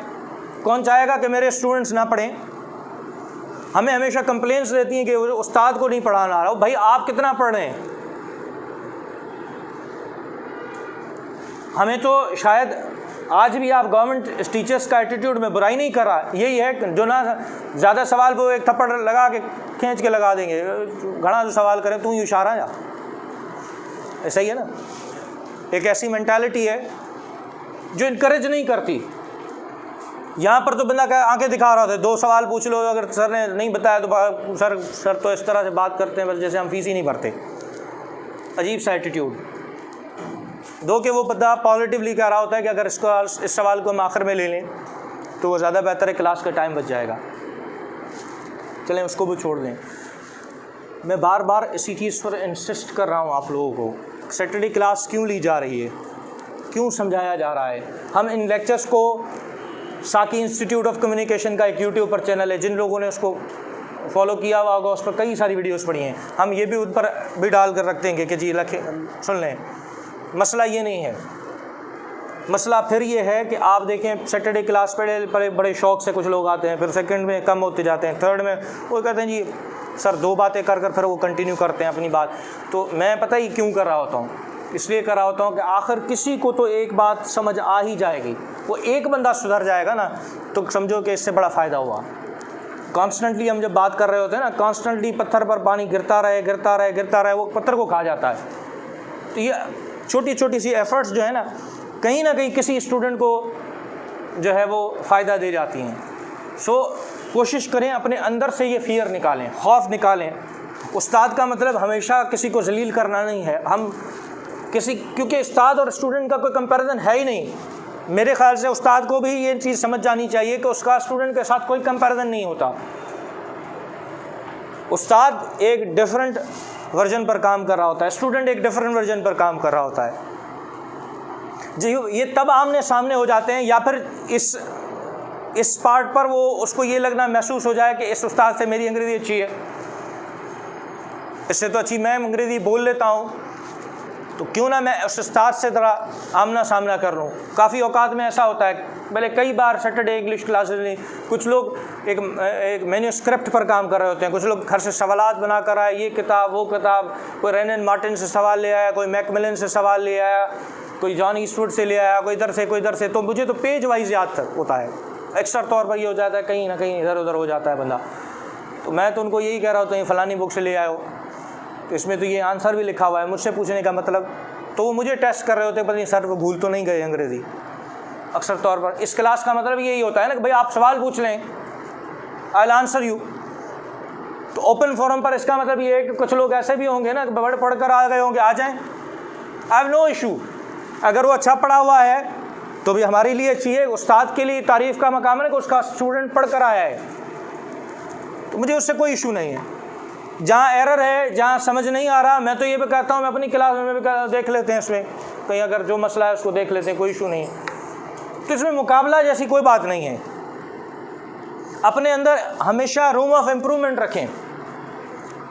कौन चाहेगा कि मेरे स्टूडेंट्स ना पढ़ें? हमें हमेशा कंप्लेंट्स रहती हैं कि उस्ताद को नहीं पढ़ाना आ रहा। भाई आप कितना पढ़ रहे हैं? हमें तो शायद आज भी आप गवर्नमेंट टीचर्स का एटीट्यूड में बुराई नहीं कर रहा, यही है जो ना ज़्यादा सवाल वो एक थप्पड़ लगा के खींच के लगा देंगे, घना जो सवाल करें तू ही इशारा जा, ऐसा ही है ना। एक ऐसी मेंटालिटी है जो इनकरेज नहीं करती। यहाँ पर तो बंदा क्या आंखें दिखा रहा था, 2 सवाल पूछ लो, अगर सर ने नहीं बताया तो सर तो इस तरह से बात करते हैं बस जैसे हम फीस ही नहीं भरते। अजीब सा एटीट्यूड। दो कि वो बंदा पॉजिटिवली कह रहा होता है कि अगर इस सवाल को हम आखिर में ले लें तो वो ज़्यादा बेहतर है, क्लास का टाइम बच जाएगा। चलें उसको भी छोड़ दें। मैं बार बार इसी चीज़ पर इंसिस्ट कर रहा हूँ आप लोगों को, सैटरडे क्लास क्यों ली जा रही है, क्यों समझाया जा रहा है। हम इन लेक्चर्स को साकी इंस्टीट्यूट ऑफ कम्युनिकेशन का एक यूट्यूब पर चैनल है, जिन लोगों ने उसको फॉलो किया हुआ होगा उस पर कई सारी वीडियोस पड़ी हैं, हम ये भी उन पर भी डाल कर रखते हैं कि जी सुन लें। मसला ये नहीं है, मसला फिर ये है कि आप देखें सैटरडे क्लास पर बड़े शौक़ से कुछ लोग आते हैं, फिर सेकंड में कम होते जाते हैं, थर्ड में वो कहते हैं जी सर 2 बातें कर फिर वो कंटिन्यू करते हैं अपनी बात। तो मैं पता ही क्यों कर रहा होता हूँ, इसलिए कर रहा होता हूँ कि आखिर किसी को तो एक बात समझ आ ही जाएगी, वो एक बंदा सुधर जाएगा ना तो समझो कि इससे बड़ा फ़ायदा हुआ। कॉन्स्टेंटली हम जब बात कर रहे होते हैं ना, कॉन्स्टेंटली पत्थर पर पानी गिरता रहे वो पत्थर को खा जाता है। तो ये छोटी छोटी सी एफ़र्ट्स जो है ना कहीं किसी स्टूडेंट को जो है वो फ़ायदा दे जाती हैं। सो कोशिश करें अपने अंदर से ये फ़ियर निकालें, खौफ निकालें। उस्ताद का मतलब हमेशा किसी को जलील करना नहीं है, हम क्योंकि उस्ताद और स्टूडेंट का कोई कंपैरिजन है ही नहीं। मेरे ख़्याल से उस्ताद को भी ये चीज़ समझ जानी चाहिए कि उसका स्टूडेंट के साथ कोई कंपैरिजन नहीं होता। उस्ताद एक डिफरेंट वर्जन पर काम कर रहा होता है, स्टूडेंट एक डिफरेंट वर्जन पर काम कर रहा होता है जी। ये तब आमने सामने हो जाते हैं या फिर इस पार्ट पर वो उसको ये लगना महसूस हो जाए कि इस उस्ताद से मेरी अंग्रेज़ी अच्छी है, इससे तो अच्छी मैं अंग्रेज़ी बोल लेता हूँ, तो क्यों ना मैं उस उस्ताद से ज़रा आमना सामना कर लूँ। काफ़ी औकात में ऐसा होता है, पहले कई बार सैटरडे इंग्लिश क्लासेस में कुछ लोग एक मैन्यूस्क्रिप्ट पर काम कर रहे होते हैं, कुछ लोग घर से सवालात बना कर आए, ये किताब वो किताब, कोई रेनन मार्टिन से सवाल ले आया, कोई मैकमिलन से सवाल ले आया, कोई जॉन ईस्टवुड से ले आया, कोई इधर से। तो मुझे तो पेज वाइज याद होता है, अक्सर तौर पर ये हो जाता है कहीं ना कहीं इधर उधर हो जाता है बंदा। तो मैं तो उनको यही कह रहा होता हूँ फ़लानी बुक से ले आए हो, तो इसमें तो ये आंसर भी लिखा हुआ है, मुझसे पूछने का मतलब। तो वो मुझे टेस्ट कर रहे होते हैं, पता नहीं सर वो भूल तो नहीं गए अंग्रेज़ी। अक्सर तौर पर इस क्लास का मतलब यही होता है ना कि भाई आप सवाल पूछ लें, आई विल आंसर यू। तो ओपन फोरम पर इसका मतलब ये है कि कुछ लोग ऐसे भी होंगे ना कि पढ़ कर आ गए होंगे, आ जाएं, आई हैव नो इशू। अगर वो अच्छा पढ़ा हुआ है तो भी हमारे लिए अच्छी है, उस्ताद के लिए तारीफ़ का मकाम है कि उसका स्टूडेंट पढ़ कर आया है, तो मुझे उससे कोई इशू नहीं है। जहाँ एरर है, जहाँ समझ नहीं आ रहा, मैं तो ये भी कहता हूँ मैं अपनी क्लास में भी देख लेते हैं, इसमें कहीं अगर जो मसला है उसको देख लेते हैं, कोई इशू नहीं है। तो इसमें मुकाबला जैसी कोई बात नहीं है। अपने अंदर हमेशा रूम ऑफ इम्प्रूवमेंट रखें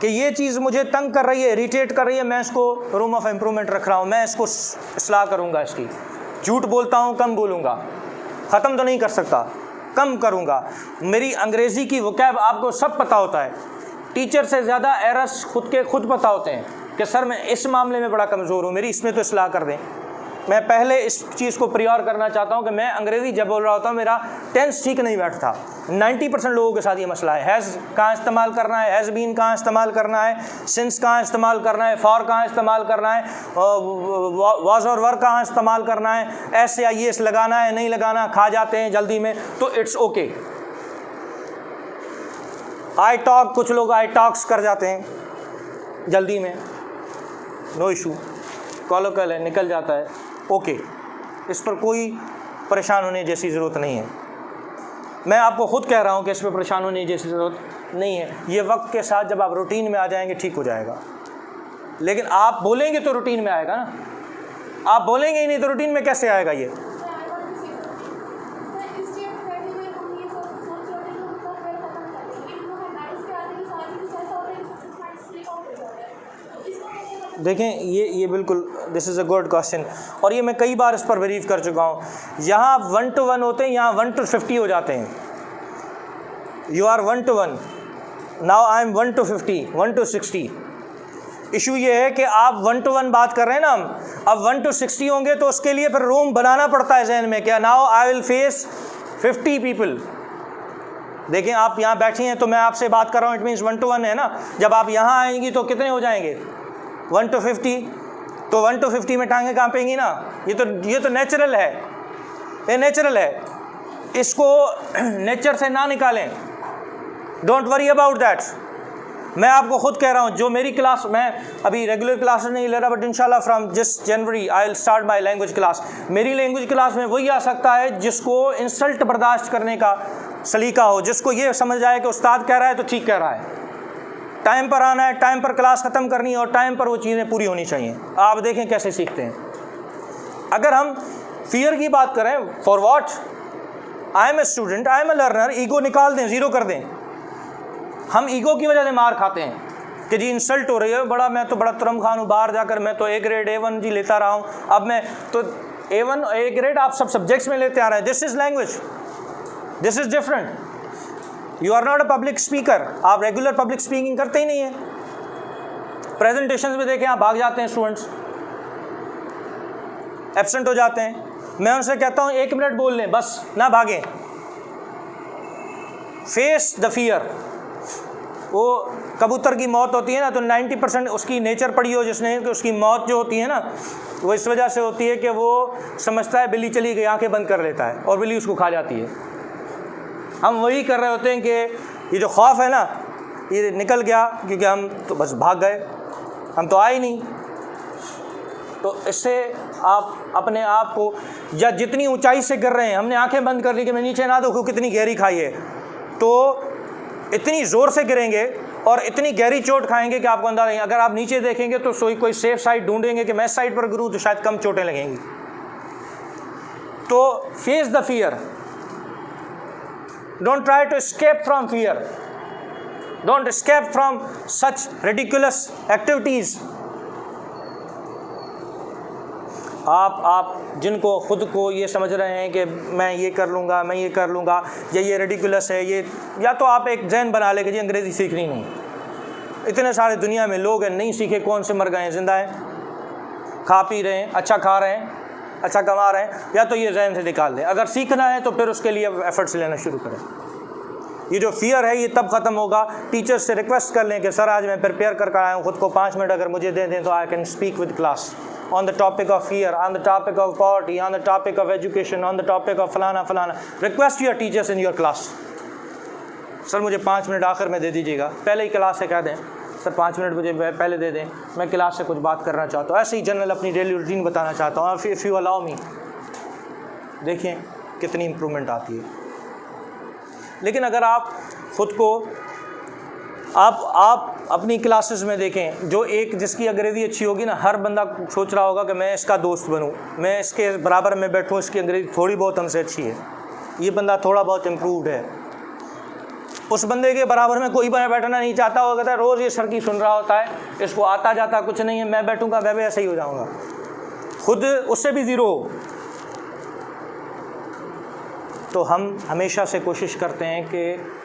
कि ये चीज़ मुझे तंग कर रही है, इरिटेट कर रही है, मैं इसको रूम ऑफ इम्प्रूवमेंट रख रहा हूँ, मैं इसको इस्लाह करूँगा इसकी। झूठ बोलता हूँ, कम बोलूँगा, ख़त्म तो नहीं कर सकता, कम करूँगा। मेरी अंग्रेज़ी की वोकैब आपको सब पता होता है, टीचर से ज़्यादा एरर्स खुद पता होते हैं कि सर मैं इस मामले में बड़ा कमज़ोर हूँ, मेरी इसमें तो इस्लाह कर दें। मैं पहले इस चीज़ को प्रियोर करना चाहता हूँ कि मैं अंग्रेज़ी जब बोल रहा होता हूँ मेरा टेंस ठीक नहीं बैठता। 90% लोगों के साथ ये मसला है। हैज़ कहाँ इस्तेमाल करना है, हैज़ बीन कहाँ इस्तेमाल करना है, सिंस कहाँ इस्तेमाल करना है, फॉर कहाँ इस्तेमाल करना है, वाज और वर कहाँ इस्तेमाल करना है, एस या एस लगाना है नहीं लगाना, खा जाते हैं जल्दी में, तो इट्स ओके। आई टॉक, कुछ लोग आई टॉक्स कर जाते हैं जल्दी में, नो इशू, कॉलोकल है, निकल जाता है, ओके। इस पर कोई परेशान होने जैसी ज़रूरत नहीं है। मैं आपको ख़ुद कह रहा हूँ कि इस पर परेशान होने जैसी ज़रूरत नहीं है। ये वक्त के साथ जब आप रूटीन में आ जाएंगे ठीक हो जाएगा, लेकिन आप बोलेंगे तो रूटीन में आएगा ना, आप बोलेंगे ही नहीं तो रूटीन में कैसे आएगा ये। देखें ये बिल्कुल this is a good question, और ये मैं कई बार इस पर ब्रीफ कर चुका हूँ। यहाँ 1 to 1 होते हैं, यहाँ 1 to 50 हो जाते हैं। You are 1 to 1, now I am 1 to 50, 1 to 60। Issue ये है कि आप 1 to 1 बात कर रहे हैं ना, हम अब 1 to 60 होंगे तो उसके लिए फिर रूम बनाना पड़ता है जहन में, क्या now I will face 50 people. देखें आप यहाँ बैठे हैं तो मैं आपसे बात कर रहा हूँ, इट मीन्स 1 to 1 है ना। जब आप यहाँ आएंगी तो कितने हो जाएंगे? 1 to 50। तो 1 to 50 में टांगें कांपेंगी ना। ये तो नेचुरल है, ये नेचुरल है, इसको नेचर से ना निकालें। Don't worry about that. मैं आपको खुद कह रहा हूँ, जो मेरी क्लास, मैं अभी रेगुलर क्लास नहीं ले रहा, बट इंशाल्लाह फ्रॉम जिस January I will start my language class. मेरी लैंग्वेज क्लास में वही आ सकता है जिसको इंसल्ट बर्दाश्त करने का सलीका हो, जिसको ये समझ आए कि उस्ताद कह रहा है तो ठीक कह रहा है। टाइम पर आना है, टाइम पर क्लास ख़त्म करनी है और टाइम पर वो चीज़ें पूरी होनी चाहिए। आप देखें कैसे सीखते हैं। अगर हम फियर की बात करें, for what? I am a student, I am a learner, ego निकाल दें, ज़ीरो कर दें। हम ईगो की वजह से मार खाते हैं कि जी इंसल्ट हो रही है, मैं तो बड़ा तुरम खान हूँ, बाहर जाकर मैं तो A ग्रेड A1 जी लेता रहा हूँ, अब मैं तो A1 A ग्रेड आप सब सब्जेक्ट्स में लेते आ रहे हैं। This is language, this is different. You are not a public speaker, आप रेगुलर पब्लिक स्पीकिंग करते ही नहीं है। प्रेजेंटेशंस में देखें आप भाग जाते हैं, स्टूडेंट्स एब्सेंट हो जाते हैं। मैं उनसे कहता हूँ 1 मिनट बोल लें, बस ना भागें। Face the fear. वो कबूतर की मौत होती है ना, तो 90% उसकी नेचर पड़ी हो जिसने, कि उसकी मौत जो होती है ना वो इस वजह से होती है कि वो समझता है बिल्ली चली गई, आंखें बंद कर लेता है और बिल्ली उसको खा जाती है। हम वही कर रहे होते हैं कि ये जो खौफ है ना ये निकल गया, क्योंकि हम तो बस भाग गए, हम तो आए नहीं। तो इससे आप अपने आप को, या जितनी ऊंचाई से गिर रहे हैं, हमने आंखें बंद कर ली कि मैं नीचे ना देखूँ कितनी गहरी खाई है, तो इतनी ज़ोर से गिरेंगे और इतनी गहरी चोट खाएंगे कि आपको अंदाज़ा नहीं। अगर आप नीचे देखेंगे तो कोई सेफ साइड ढूंढेंगे कि मैं इस साइड पर गिरूँ तो शायद कम चोटें लगेंगी। तो face the fear, don't try to escape from fear, don't escape from such ridiculous activities. आप जिनको ख़ुद को ये समझ रहे हैं कि मैं ये कर लूँगा, मैं ये कर लूँगा, ये रिडिकुलस है, ये, या तो आप एक जहन बना लें कि जी अंग्रेज़ी सीखनी नहीं। इतने सारे दुनिया में लोग हैं नहीं सीखे, कौन से मर गए हैं, ज़िंदा हैं, खा पी रहे हैं, अच्छा खा रहे हैं, अच्छा कमा रहे हैं। या तो ये जहन से निकाल दें। अगर सीखना है तो फिर उसके लिए एफर्ट्स लेना शुरू करें। ये जो फियर है ये तब ख़त्म होगा, टीचर्स से रिक्वेस्ट कर लें कि सर आज मैं प्रिपेयर कर आया हूँ, ख़ुद को 5 मिनट अगर मुझे दे दें तो I can speak with class on the topic of fear, on the topic of poverty, on the topic of education, on the topic of फलाना फलाना। Request your teachers in your class, sir मुझे 5 minute आखिर में दे दीजिएगा, पहले ही class से कह दें सर 5 मिनट मुझे पहले दे दें, मैं क्लास से कुछ बात करना चाहता हूँ, ऐसे ही जनरल अपनी डेली रूटीन बताना चाहता हूँ, इफ़ यू अलाउ मी। देखिए कितनी इम्प्रूवमेंट आती है। लेकिन अगर आप ख़ुद को आप अपनी क्लासेस में देखें, जो एक जिसकी अंग्रेज़ी अच्छी होगी ना, हर बंदा सोच रहा होगा कि मैं इसका दोस्त बनूं, मैं इसके बराबर में बैठूं, इसकी अंग्रेज़ी थोड़ी बहुत हमसे अच्छी है, ये बंदा थोड़ा बहुत इम्प्रूव्ड है। उस बंदे के बराबर में कोई बैठना नहीं चाहता, वो कहता है रोज़ ये सर की सुन रहा होता है, इसको आता जाता कुछ नहीं है, मैं बैठूँगा मैं भी ऐसे ही हो जाऊँगा, खुद उससे भी ज़ीरो। तो हम हमेशा से कोशिश करते हैं कि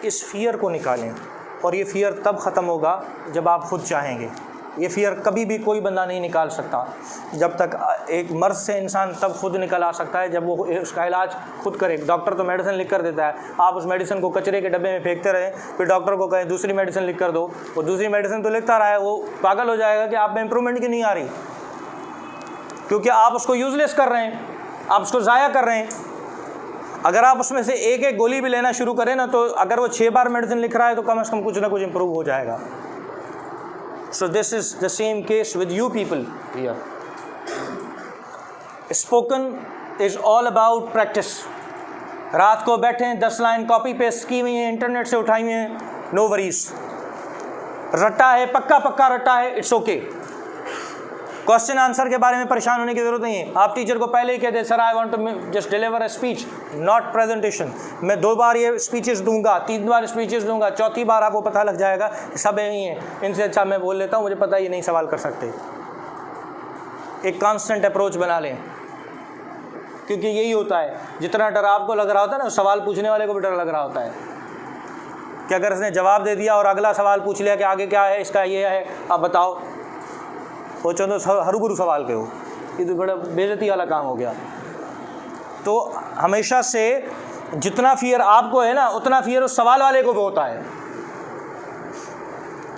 इस फियर को निकालें, और ये फियर तब ख़त्म होगा जब आप खुद चाहेंगे। ये फियर कभी भी कोई बंदा नहीं निकाल सकता। जब तक एक मर्ज़ से इंसान तब खुद निकल आ सकता है जब वो उसका इलाज खुद करे। डॉक्टर तो मेडिसिन लिख कर देता है, आप उस मेडिसिन को कचरे के डब्बे में फेंकते रहें, फिर डॉक्टर को कहें दूसरी मेडिसिन लिख कर दो, वो दूसरी मेडिसिन तो लिखता रहा है, वो पागल हो जाएगा कि आप में इम्प्रूवमेंट क्यों नहीं आ रही, क्योंकि आप उसको यूज़लेस कर रहे हैं, आप उसको ज़ाया कर रहे हैं। अगर आप उसमें से एक एक गोली भी लेना शुरू करें ना, तो अगर वो 6 बार मेडिसिन लिख रहा है तो कम से कम कुछ ना कुछ इम्प्रूव हो जाएगा। So this is the same case with you people here. Spoken is all about practice. रात को बैठे हैं 10 लाइन कॉपी पेस्ट की हुई है, इंटरनेट से उठाई हुई हैं, नो वरीज। रट्टा है, पक्का पक्का रट्टा है, इट्स ओके। क्वेश्चन आंसर के बारे में परेशान होने की जरूरत नहीं है। आप टीचर को पहले ही कह दे, sir I want to just deliver a speech not presentation. मैं 2 बार ये स्पीचेस दूंगा, 3 बार स्पीचेस दूंगा, चौथी बार आपको पता लग जाएगा सब यही हैं, इनसे अच्छा मैं बोल लेता हूँ, मुझे पता है ये नहीं सवाल कर सकते। एक कांस्टेंट अप्रोच बना लें, क्योंकि यही होता है, जितना डर आपको लग रहा होता है ना, सवाल पूछने वाले को भी डर लग रहा होता है कि अगर इसने जवाब दे दिया और अगला सवाल पूछ लिया कि आगे क्या है, इसका ये है, आप बताओ, वो चलो हरूबरू सवाल के हो, ये तो बड़ा बेइज्जती वाला काम हो गया। तो हमेशा से जितना फियर आपको है ना, उतना फियर उस सवाल वाले को भी होता है।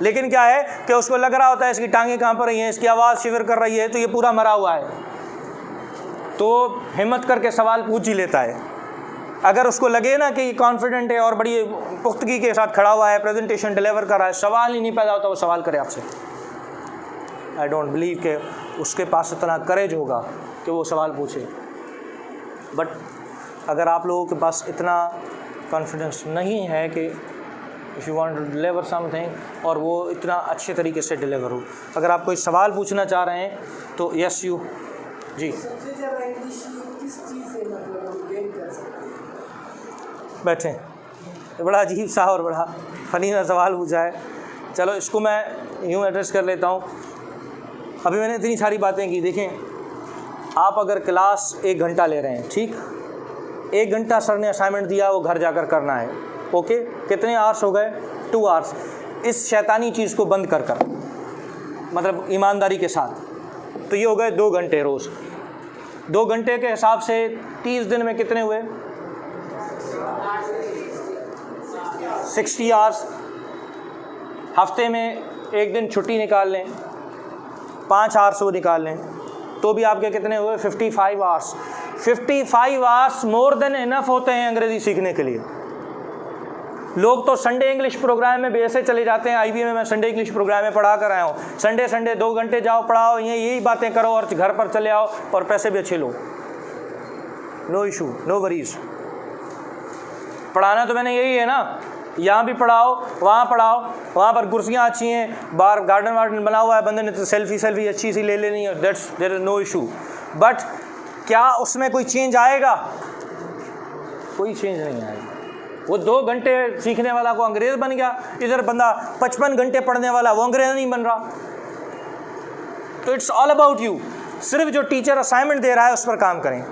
लेकिन क्या है कि उसको लग रहा होता है इसकी टांगें कांप रही हैं, इसकी आवाज़ शिविर कर रही है, तो ये पूरा मरा हुआ है, तो हिम्मत करके सवाल पूछ ही लेता है। अगर उसको लगे ना कि ये कॉन्फिडेंट है और बड़ी पुख्तगी के साथ खड़ा हुआ है, प्रेजेंटेशन डिलीवर कर रहा है, सवाल ही नहीं पैदा होता, वो सवाल करे आपसे। आई डोंट बिलीव कि उसके पास इतना करेज होगा कि वो सवाल पूछे। बट अगर आप लोगों के पास इतना कॉन्फिडेंस नहीं है कि if you want to deliver something और वो इतना अच्छे तरीके से डिलीवर हो, अगर आप कोई सवाल पूछना चाह रहे हैं तो यस यू जी बैठे। बड़ा अजीब सा और बड़ा फ़नी सा सवाल पूछा है, चलो इसको मैं यूँ एड्रेस कर लेता हूँ। अभी मैंने इतनी सारी बातें की, देखें आप अगर क्लास 1 घंटा ले रहे हैं, ठीक, 1 घंटा सर ने असाइनमेंट दिया, वो घर जाकर करना है, ओके, कितने आवर्स हो गए? 2 आवर्स। इस शैतानी चीज़ को बंद कर मतलब ईमानदारी के साथ, तो ये हो गए 2 घंटे रोज़। 2 घंटे के हिसाब से 30 दिन में कितने हुए? 60 आवर्स। हफ्ते में 1 दिन छुट्टी निकाल लें, 5 आवर्स वो निकाल लें, तो भी आपके कितने हुए? 55 hours. 55 hours more than enough होते हैं अंग्रेज़ी सीखने के लिए। लोग तो संडे इंग्लिश प्रोग्राम में भी ऐसे चले जाते हैं, IB में मैं संडे इंग्लिश प्रोग्राम में पढ़ा कर आया हूँ, संडे 2 घंटे जाओ पढ़ाओ, यही बातें करो और घर पर चले आओ और पैसे भी अच्छे लो, नो इशू, नो वरीज। पढ़ाना तो मैंने यही है ना, यहाँ भी पढ़ाओ, वहाँ पढ़ाओ, वहाँ पर कुर्सियाँ अच्छी हैं, बाहर गार्डन वार्डन बना हुआ है, बंदे ने तो सेल्फी अच्छी सी ले लेनी है, that's there is no issue. But क्या उसमें कोई चेंज आएगा? कोई चेंज नहीं आएगा। वो 2 घंटे सीखने वाला को अंग्रेज़ बन गया, इधर बंदा 55 घंटे पढ़ने वाला वो अंग्रेज़ नहीं बन रहा। तो इट्स ऑल अबाउट यू। सिर्फ जो टीचर असाइनमेंट दे रहा है उस पर काम करें,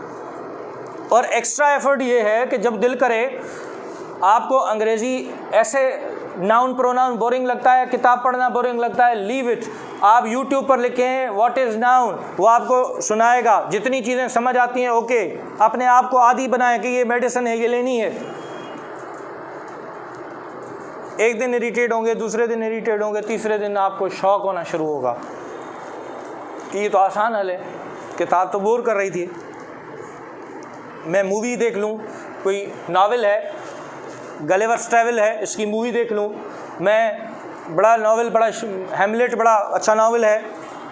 और एक्स्ट्रा एफर्ट ये है कि जब दिल करे आपको अंग्रेज़ी ऐसे नाउन प्रोनाउन बोरिंग लगता है, किताब पढ़ना बोरिंग लगता है, लीव इट। आप यूट्यूब पर लिखें व्हाट इज़ नाउन, वो आपको सुनाएगा। जितनी चीज़ें समझ आती हैं ओके, अपने आप को आदी बनाएं कि ये मेडिसिन है, ये लेनी है। एक दिन इरिटेट होंगे, दूसरे दिन इरिटेट होंगे, तीसरे दिन आपको शौक होना शुरू होगा कि ये तो आसान हल है, किताब तो बोर कर रही थी, मैं मूवी देख लूँ, कोई नावल है गलिवर्स ट्रैवल है, इसकी मूवी देख लूँ, मैं बड़ा नावल, बड़ा हैमलेट बड़ा अच्छा नावल है,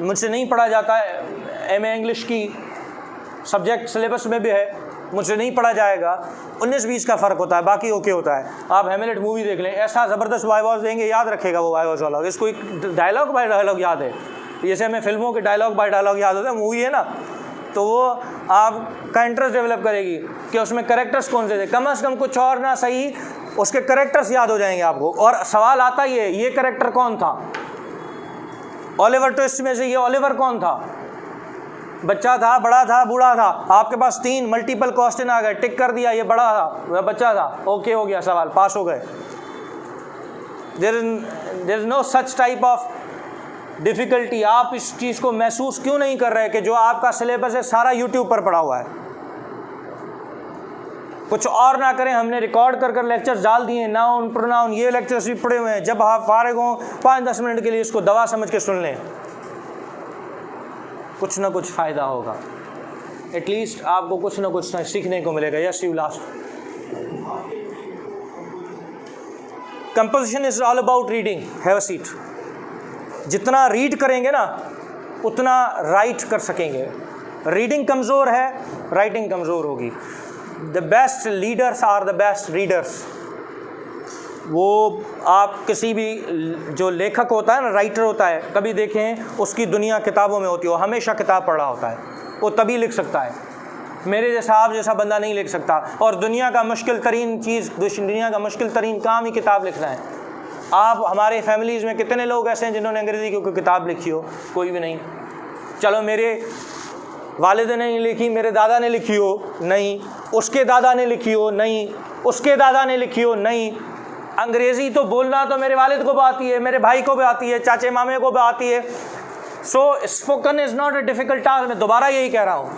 मुझसे नहीं पढ़ा जाता है, MA इंग्लिश की सब्जेक्ट सिलेबस में भी है, मुझसे नहीं पढ़ा जाएगा। 19-20 का फ़र्क होता है, बाकी ओके होता है। आप हैमलेट मूवी देख लें, ऐसा ज़बरदस्त वाइवॉज देंगे, याद रखेगा वो वाइवॉज वाला, इसको एक डायलॉग बाय डायलॉग याद है, जैसे हमें फिल्मों के डायलॉग बाय डायलॉग याद होता है, मूवी है ना, तो वो आपका इंटरेस्ट डेवलप करेगी कि उसमें कैरेक्टर्स कौन से थे, कम से कम कुछ और ना सही उसके कैरेक्टर्स याद हो जाएंगे आपको। और सवाल आता ही है, ये कैरेक्टर कौन था? ओलिवर ट्विस्ट में से ये ओलिवर कौन था? बच्चा था, बड़ा था, बूढ़ा था? आपके पास 3 मल्टीपल क्वेश्चन आ गए, टिक कर दिया, ये बड़ा था, वह बच्चा था, ओके हो गया, सवाल पास हो गए। There is no such type of difficulty. आप इस चीज़ को महसूस क्यों नहीं कर रहे कि जो आपका सिलेबस है सारा यूट्यूब पर पड़ा हुआ है? कुछ और ना करें, हमने रिकॉर्ड कर लेक्चर्स डाल दिए, नाउन प्रोनाउन ये लेक्चर्स भी पड़े हुए हैं, जब आप फारिग हों 5-10 मिनट के लिए इसको दवा समझ के सुन लें, कुछ ना कुछ फ़ायदा होगा, एटलीस्ट आपको कुछ ना कुछ सीखने को मिलेगा। Yes you last. Composition is all about reading, have a seat. जितना रीड करेंगे ना उतना राइट कर सकेंगे। रीडिंग कमज़ोर है, राइटिंग कमज़ोर होगी। The best leaders are the best readers. वो आप किसी भी जो लेखक होता है ना, राइटर होता है, कभी देखें उसकी दुनिया किताबों में होती है, वो हमेशा किताब पढ़ रहा होता है, वो तभी लिख सकता है। मेरे जैसा आप जैसा बंदा नहीं लिख सकता। और दुनिया का मुश्किल तरीन चीज़, दुनिया का मुश्किल तरीन काम ही किताब लिखना है। आप हमारे फैमिलीज़ में कितने लोग ऐसे हैं जिन्होंने अंग्रेज़ी की कोई किताब लिखी हो? कोई भी नहीं। चलो मेरे वालिद ने नहीं लिखी, मेरे दादा ने लिखी हो? नहीं। उसके दादा ने लिखी हो? नहीं। उसके दादा ने लिखी हो? नहीं। अंग्रेज़ी तो बोलना तो मेरे वालिद को भी आती है, मेरे भाई को भी आती है, चाचे मामे को भी आती है। So spoken is not a difficult task. मैं दोबारा यही कह रहा हूँ,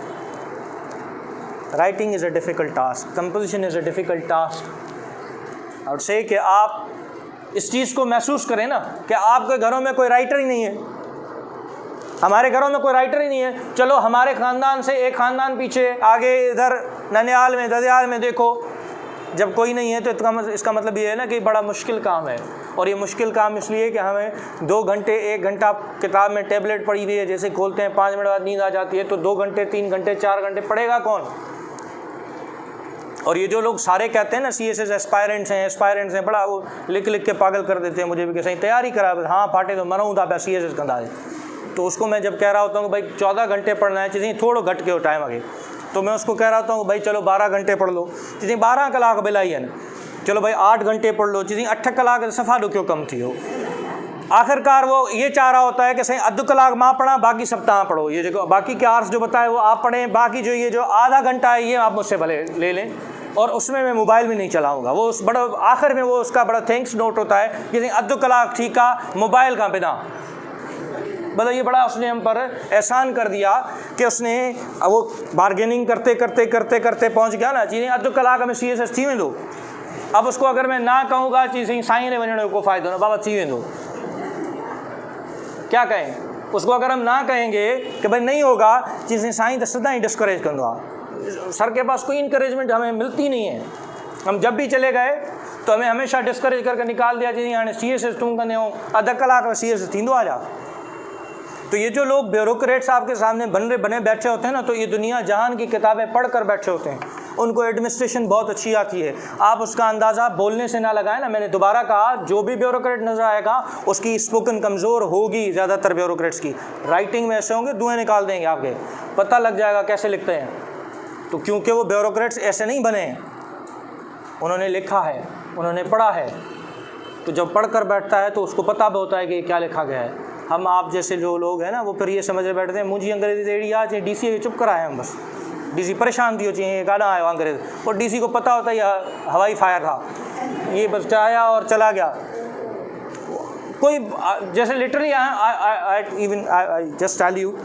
writing is a difficult task, composition is a difficult task. और से कि आप इस चीज़ को महसूस करें ना कि आपके घरों में कोई राइटर ही नहीं है। हमारे घरों में कोई राइटर ही नहीं है। चलो हमारे ख़ानदान से एक ख़ानदान पीछे आगे इधर ननिहाल में, ददियाल में देखो, जब कोई नहीं है तो इसका मतलब ये है ना कि बड़ा मुश्किल काम है। और ये मुश्किल काम इसलिए कि हमें 2 घंटे 1 घंटा किताब में टैबलेट पड़ी हुई है, जैसे खोलते हैं 5 मिनट बाद नींद आ जाती है, तो 2 घंटे 3 घंटे 4 घंटे पढ़ेगा कौन? और ये जो लोग सारे कहते हैं ना CSS एस्पायरेंट्स हैं, बड़ा वो लिख लिख के पागल कर देते हैं मुझे भी, कैसे तैयारी करा, हाँ फाटे तो मराऊँ था CSS कंधा है। तो उसको मैं जब कह रहा होता हूँ कि भाई 14 घंटे पढ़ना है, चीज़ें थोड़ा घट के हो टाइम आगे, तो मैं उसको कह रहा होता हूँ भाई चलो 12 घंटे पढ़ लो, चीज़ें 12 कलाक बिलाई है ना, चलो भाई 8 घंटे पढ़ लो, चीज़ें 8 कलाक सफ़ा दो क्यों कम थी हो। आखिरकार वो ये चाह रहा होता है कि सही अद्ध कलाक माँ पढ़ा, बाकी सप्ताह पढ़ो, ये जो बाकी के आर्स जो बताए वो आप पढ़ें, बाकी जो ये जो आधा घंटा है ये आप मुझसे भले ले लें, और उसमें मैं मोबाइल भी नहीं चलाऊंगा। वो उस बड़ा आखिर में वो उसका बड़ा थैंक्स नोट होता है कि अद्ध कलाक ठीक है, मोबाइल का बिना। मतलब ये बड़ा उसने हम पर एहसान कर दिया कि उसने वो बार्गेनिंग करते करते करते करते पहुंच गया ना, चीज़ें अद्ध कलाक में CSS थी में दो। अब उसको अगर मैं ना कहूँगा चीज़ें साईं ने वञण को फ़ायदो ना, बाबा थी वेंदो, क्या कहें उसको? अगर हम ना कहेंगे कि भाई नहीं होगा, चीज़ें साईं तो सदा ही डिस्करेज कंदो। सर के पास कोई इंकरेजमेंट हमें मिलती नहीं है। हम जब भी चले गए तो हमें हमेशा डिस्करेज करके निकाल दिया, चीज़ें हाँ CSS तुम कंदे हो, अद्ध कलाक में CSS थींदो आ जा। तो ये जो लोग ब्यूरोक्रेट्स आपके सामने बने बैठे होते हैं ना, तो ये दुनिया जहान की किताबें पढ़ कर बैठे होते हैं, उनको एडमिनिस्ट्रेशन बहुत अच्छी आती है। आप उसका अंदाज़ा बोलने से ना लगाएं ना। मैंने दोबारा कहा, जो भी ब्यूरोक्रेट नज़र आएगा उसकी स्पोकन कमज़ोर होगी। ज़्यादातर ब्यूरोक्रेट्स की राइटिंग में ऐसे होंगे, धुएँ निकाल देंगे, आपके पता लग जाएगा कैसे लिखते हैं। तो क्योंकि वो ब्यूरोक्रेट्स ऐसे नहीं बने, उन्होंने लिखा है, उन्होंने पढ़ा है, तो जब पढ़ कर बैठता है तो उसको पता भी होता है कि क्या लिखा गया है। हम आप जैसे जो लोग हैं ना, वो फिर ये समझ बैठते हैं मुझे अंग्रेजी देड़ी आ चाहिए, DC चुप कराए हम बस, DC परेशान थी हो चाहिए गाना आया अंग्रेज़, और DC को पता होता है यह हवाई फायर था, ये बस आया और चला गया। कोई जैसे literally I just tell you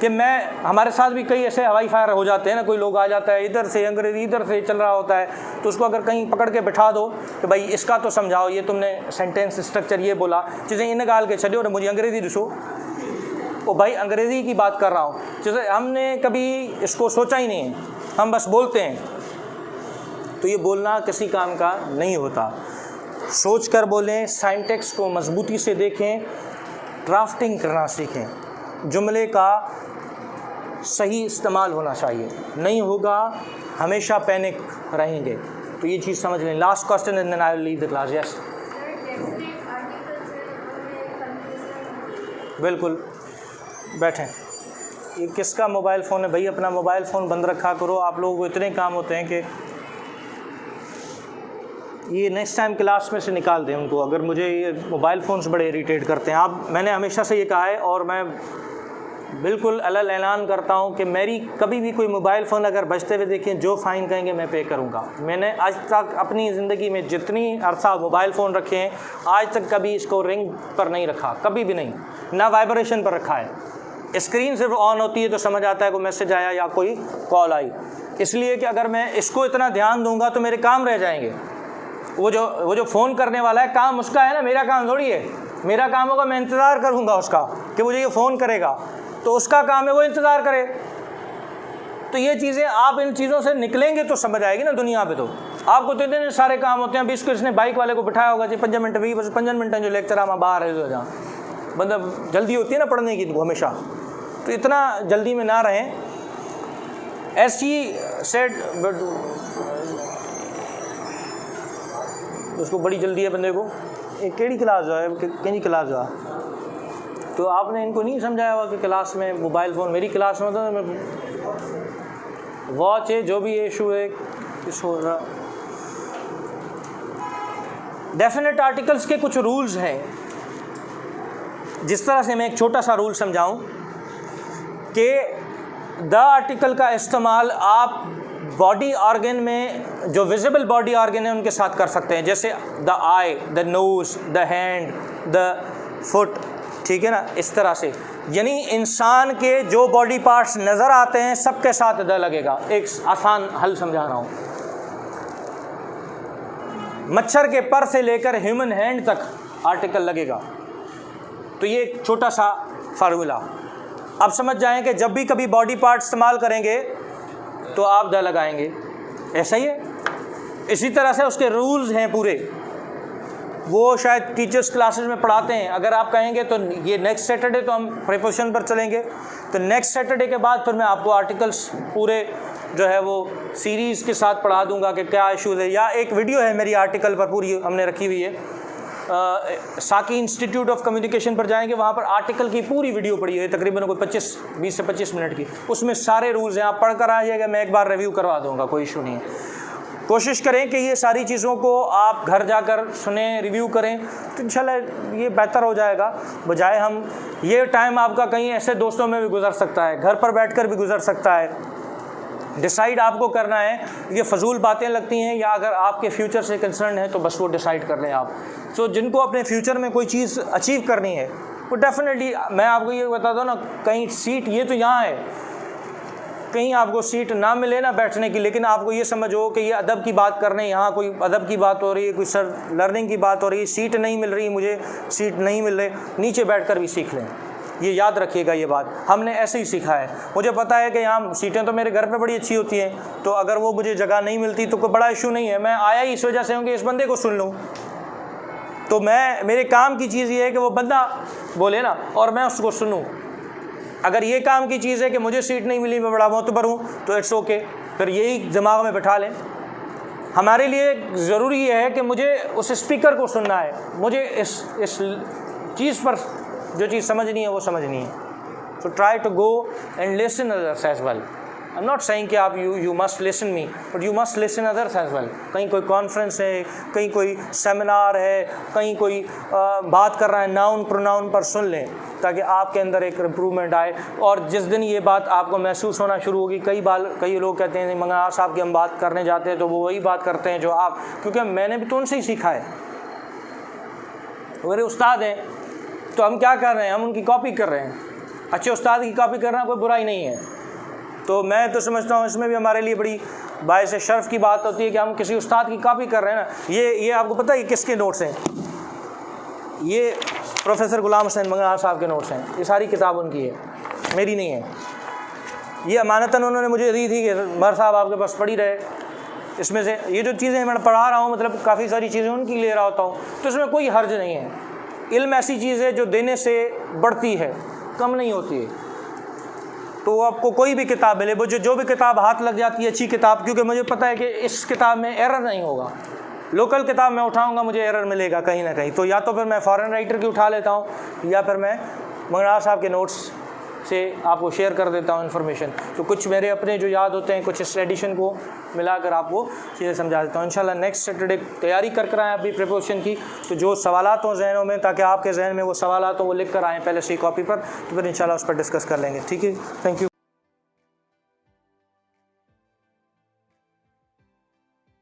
कि मैं, हमारे साथ भी कई ऐसे हवाई फायर हो जाते हैं ना। कोई लोग आ जाता है इधर से, अंग्रेज़ी इधर से चल रहा होता है, तो उसको अगर कहीं पकड़ के बैठा दो कि भाई इसका तो समझाओ, ये तुमने सेंटेंस स्ट्रक्चर ये बोला, चीज़ें इन गाल के छो और मुझे अंग्रेज़ी दिसो। ओ भाई अंग्रेज़ी की बात कर रहा हूँ, जैसे हमने कभी इसको सोचा ही नहीं है, हम बस बोलते हैं। तो ये बोलना किसी काम का नहीं होता। सोच कर बोलें, सिंटैक्स को मजबूती से देखें, ड्राफ्टिंग करना सीखें, जुमले का सही इस्तेमाल होना चाहिए, नहीं होगा हमेशा पैनिक रहेंगे। तो ये चीज़ समझ लें। Last question and then I will leave the class. Yes बिल्कुल, बैठें। ये किसका मोबाइल फ़ोन है भाई? अपना मोबाइल फ़ोन बंद रखा करो। आप लोगों को इतने काम होते हैं कि ये नेक्स्ट टाइम क्लास में से निकाल दें उनको। अगर मुझे ये मोबाइल फ़ोन्स बड़े इरिटेट करते हैं। आप, मैंने हमेशा से ये कहा है और मैं बिल्कुल अलग ऐलान करता हूँ कि मेरी कभी भी कोई मोबाइल फ़ोन अगर बजते हुए देखें, जो फ़ाइन कहेंगे मैं पे करूँगा। मैंने आज तक अपनी ज़िंदगी में जितनी अरसा मोबाइल फ़ोन रखे हैं, आज तक कभी इसको रिंग पर नहीं रखा, कभी भी नहीं, ना वाइब्रेशन पर रखा है। स्क्रीन सिर्फ ऑन होती है तो समझ आता है कोई मैसेज आया या कोई कॉल आई, इसलिए कि अगर मैं इसको इतना ध्यान दूँगा तो मेरे काम रह जाएंगे। वो जो फ़ोन करने वाला है, काम उसका है ना, मेरा काम थोड़ी है। मेरा काम होगा मैं इंतज़ार करूँगा उसका कि मुझे ये फ़ोन करेगा, तो उसका काम है वो इंतज़ार करे। तो ये चीज़ें, आप इन चीज़ों से निकलेंगे तो समझ आएगी ना दुनिया पे। तो आपको तो इतने सारे काम होते हैं। अभी इसको इसने बाइक वाले को बिठाया होगा जी 5 मिनट भी, बस 5 मिनट जो लेक्चर आमा बाहर है जहाँ मतलब जल्दी होती है ना पढ़ने की हमेशा, तो इतना जल्दी में ना रहें। as she said, but उसको बड़ी जल्दी है बंदे को, एक केड़ी क्लास जो है कहीं क्लास जो है, तो आपने इनको नहीं समझाया हुआ कि क्लास में मोबाइल फ़ोन, मेरी क्लास में तो वॉच है, जो भी इशू है इस हो रहा। डेफिनेट आर्टिकल्स के कुछ रूल्स हैं, जिस तरह से मैं एक छोटा सा रूल समझाऊं कि द आर्टिकल का इस्तेमाल आप बॉडी ऑर्गन में जो विजिबल बॉडी ऑर्गन है उनके साथ कर सकते हैं, जैसे the eye, the nose, the hand, the foot, ठीक है ना, इस तरह से। यानी इंसान के जो बॉडी पार्ट्स नज़र आते हैं सबके साथ द लगेगा। एक आसान हल समझा रहा हूँ, मच्छर के पर से लेकर ह्यूमन हैंड तक आर्टिकल लगेगा। तो ये एक छोटा सा फार्मूला अब समझ जाएं कि जब भी कभी बॉडी पार्ट इस्तेमाल करेंगे तो आप द लगाएंगे, ऐसा ही है। इसी तरह से उसके रूल्स हैं पूरे, वो शायद टीचर्स क्लासेस में पढ़ाते हैं। अगर आप कहेंगे तो ये नेक्स्ट सैटरडे तो हम प्रीपोजिशन पर चलेंगे, तो नेक्स्ट सैटरडे के बाद फिर मैं आपको आर्टिकल्स पूरे जो है वो सीरीज़ के साथ पढ़ा दूंगा कि क्या इशूज़ है। या एक वीडियो है मेरी आर्टिकल पर पूरी हमने रखी हुई है, साकी इंस्टीट्यूट ऑफ कम्युनिकेशन पर जाएंगे, वहाँ पर आर्टिकल की पूरी वीडियो पड़ी है, तकरीबन कोई 20 से 25 मिनट की। उसमें सारे रूल्स हैं, आप पढ़ कर आ जाइएगा, मैं एक बार रिव्यू करवा दूँगा, कोई इशू नहीं है। कोशिश करें कि ये सारी चीज़ों को आप घर जाकर सुने, रिव्यू करें, तो इंशाल्लाह ये बेहतर हो जाएगा। बजाय हम ये टाइम आपका कहीं ऐसे दोस्तों में भी गुजर सकता है, घर पर बैठकर भी गुजर सकता है। डिसाइड आपको करना है, ये फजूल बातें लगती हैं या अगर आपके फ्यूचर से कंसर्न है तो बस वो डिसाइड कर लें आप। सो जिनको अपने फ्यूचर में कोई चीज़ अचीव करनी है वो डेफिनेटली, मैं आपको ये बता दूँ ना, कहीं सीट ये तो यहाँ है, कहीं आपको सीट ना मिले ना बैठने की, लेकिन आपको ये समझो कि ये अदब की बात करने, यहाँ कोई अदब की बात हो रही है, कोई सर लर्निंग की बात हो रही है, सीट नहीं मिल रही, मुझे सीट नहीं मिल रही, नीचे बैठकर भी सीख लें। ये याद रखिएगा, ये बात हमने ऐसे ही सीखा है। मुझे पता है कि यहाँ सीटें तो मेरे घर पे बड़ी अच्छी होती हैं, तो अगर वो मुझे जगह नहीं मिलती तो कोई बड़ा इशू नहीं है, मैं आया ही इस वजह से हूँ कि इस बंदे को सुन लूँ। तो मैं, मेरे काम की चीज़ ये है कि वो बंदा बोले ना और मैं उसको सुनूँ। अगर ये काम की चीज़ है कि मुझे सीट नहीं मिली, मैं बड़ा मोतबर हूँ, तो इट्स ओके, फिर यही दिमाग में बैठा लें। हमारे लिए ज़रूरी ये है कि मुझे उस स्पीकर को सुनना है, मुझे इस चीज़ पर जो चीज़ समझनी है वो समझनी है। So try to go and listen others as well. I am not saying कि आप you must listen me, but you must listen others as well. कहीं कोई कॉन्फ्रेंस है, कहीं कोई सेमिनार है, कहीं कोई बात कर रहा है, नाउन प्रोनाउन पर सुन लें, ताकि आपके अंदर एक इम्प्रूवमेंट आए। और जिस दिन ये बात आपको महसूस होना शुरू होगी, कई लोग कहते हैं मंगनार साहब की हम बात करने जाते हैं तो वो वही बात करते हैं जो आप, क्योंकि मैंने भी तो उनसे ही सीखा है, मेरे उस्ताद हैं, तो हम क्या कर रहे हैं, हम उनकी कॉपी कर रहे हैं। अच्छे उस्ताद की कॉपी करना कोई बुराई नहीं है। तो मैं तो समझता हूँ इसमें भी हमारे लिए बड़ी बायस शर्फ की बात होती है कि हम किसी उस्ताद की कॉपी कर रहे हैं ना। ये आपको पता है ये किसके नोट्स हैं? ये प्रोफेसर गुलाम हुसैन मंगनार साहब के नोट्स हैं। ये सारी किताब उनकी है, मेरी नहीं है। ये अमानतन उन्होंने मुझे दी थी कि मर साहब आपके पास पढ़ी रहे। इसमें से ये जो चीज़ें मैं पढ़ा रहा हूँ, मतलब काफ़ी सारी चीज़ें उनकी ले रहा होता हूँ, तो इसमें कोई हर्ज नहीं है। इल्म ऐसी चीज़ है जो देने से बढ़ती है, कम नहीं होती है। तो आपको कोई भी किताब मिले, मुझे जो भी किताब हाथ लग जाती है अच्छी किताब, क्योंकि मुझे पता है कि इस किताब में एरर नहीं होगा। लोकल किताब में उठाऊंगा मुझे एरर मिलेगा कहीं ना कहीं, तो या तो फिर मैं फॉरेन राइटर की उठा लेता हूँ या फिर मैं मंगनार साहब के नोट्स से आपको शेयर कर देता हूँ इन्फॉर्मेशन। तो कुछ मेरे अपने जो याद होते हैं, कुछ इस एडिशन को मिलाकर आपको चीज़ें समझा देता हूँ। इंशाल्लाह नेक्स्ट सैटरडे तैयारी कर आएँ अभी प्रिपरेशन की, तो जो सवालात हों जहनों में, ताकि आपके जहन में वो सवालात हों वो लिख कर आएँ पहले से ही कॉपी पर, तो फिर इंशाल्लाह उस पर डिस्कस कर लेंगे। ठीक है, थैंक यू।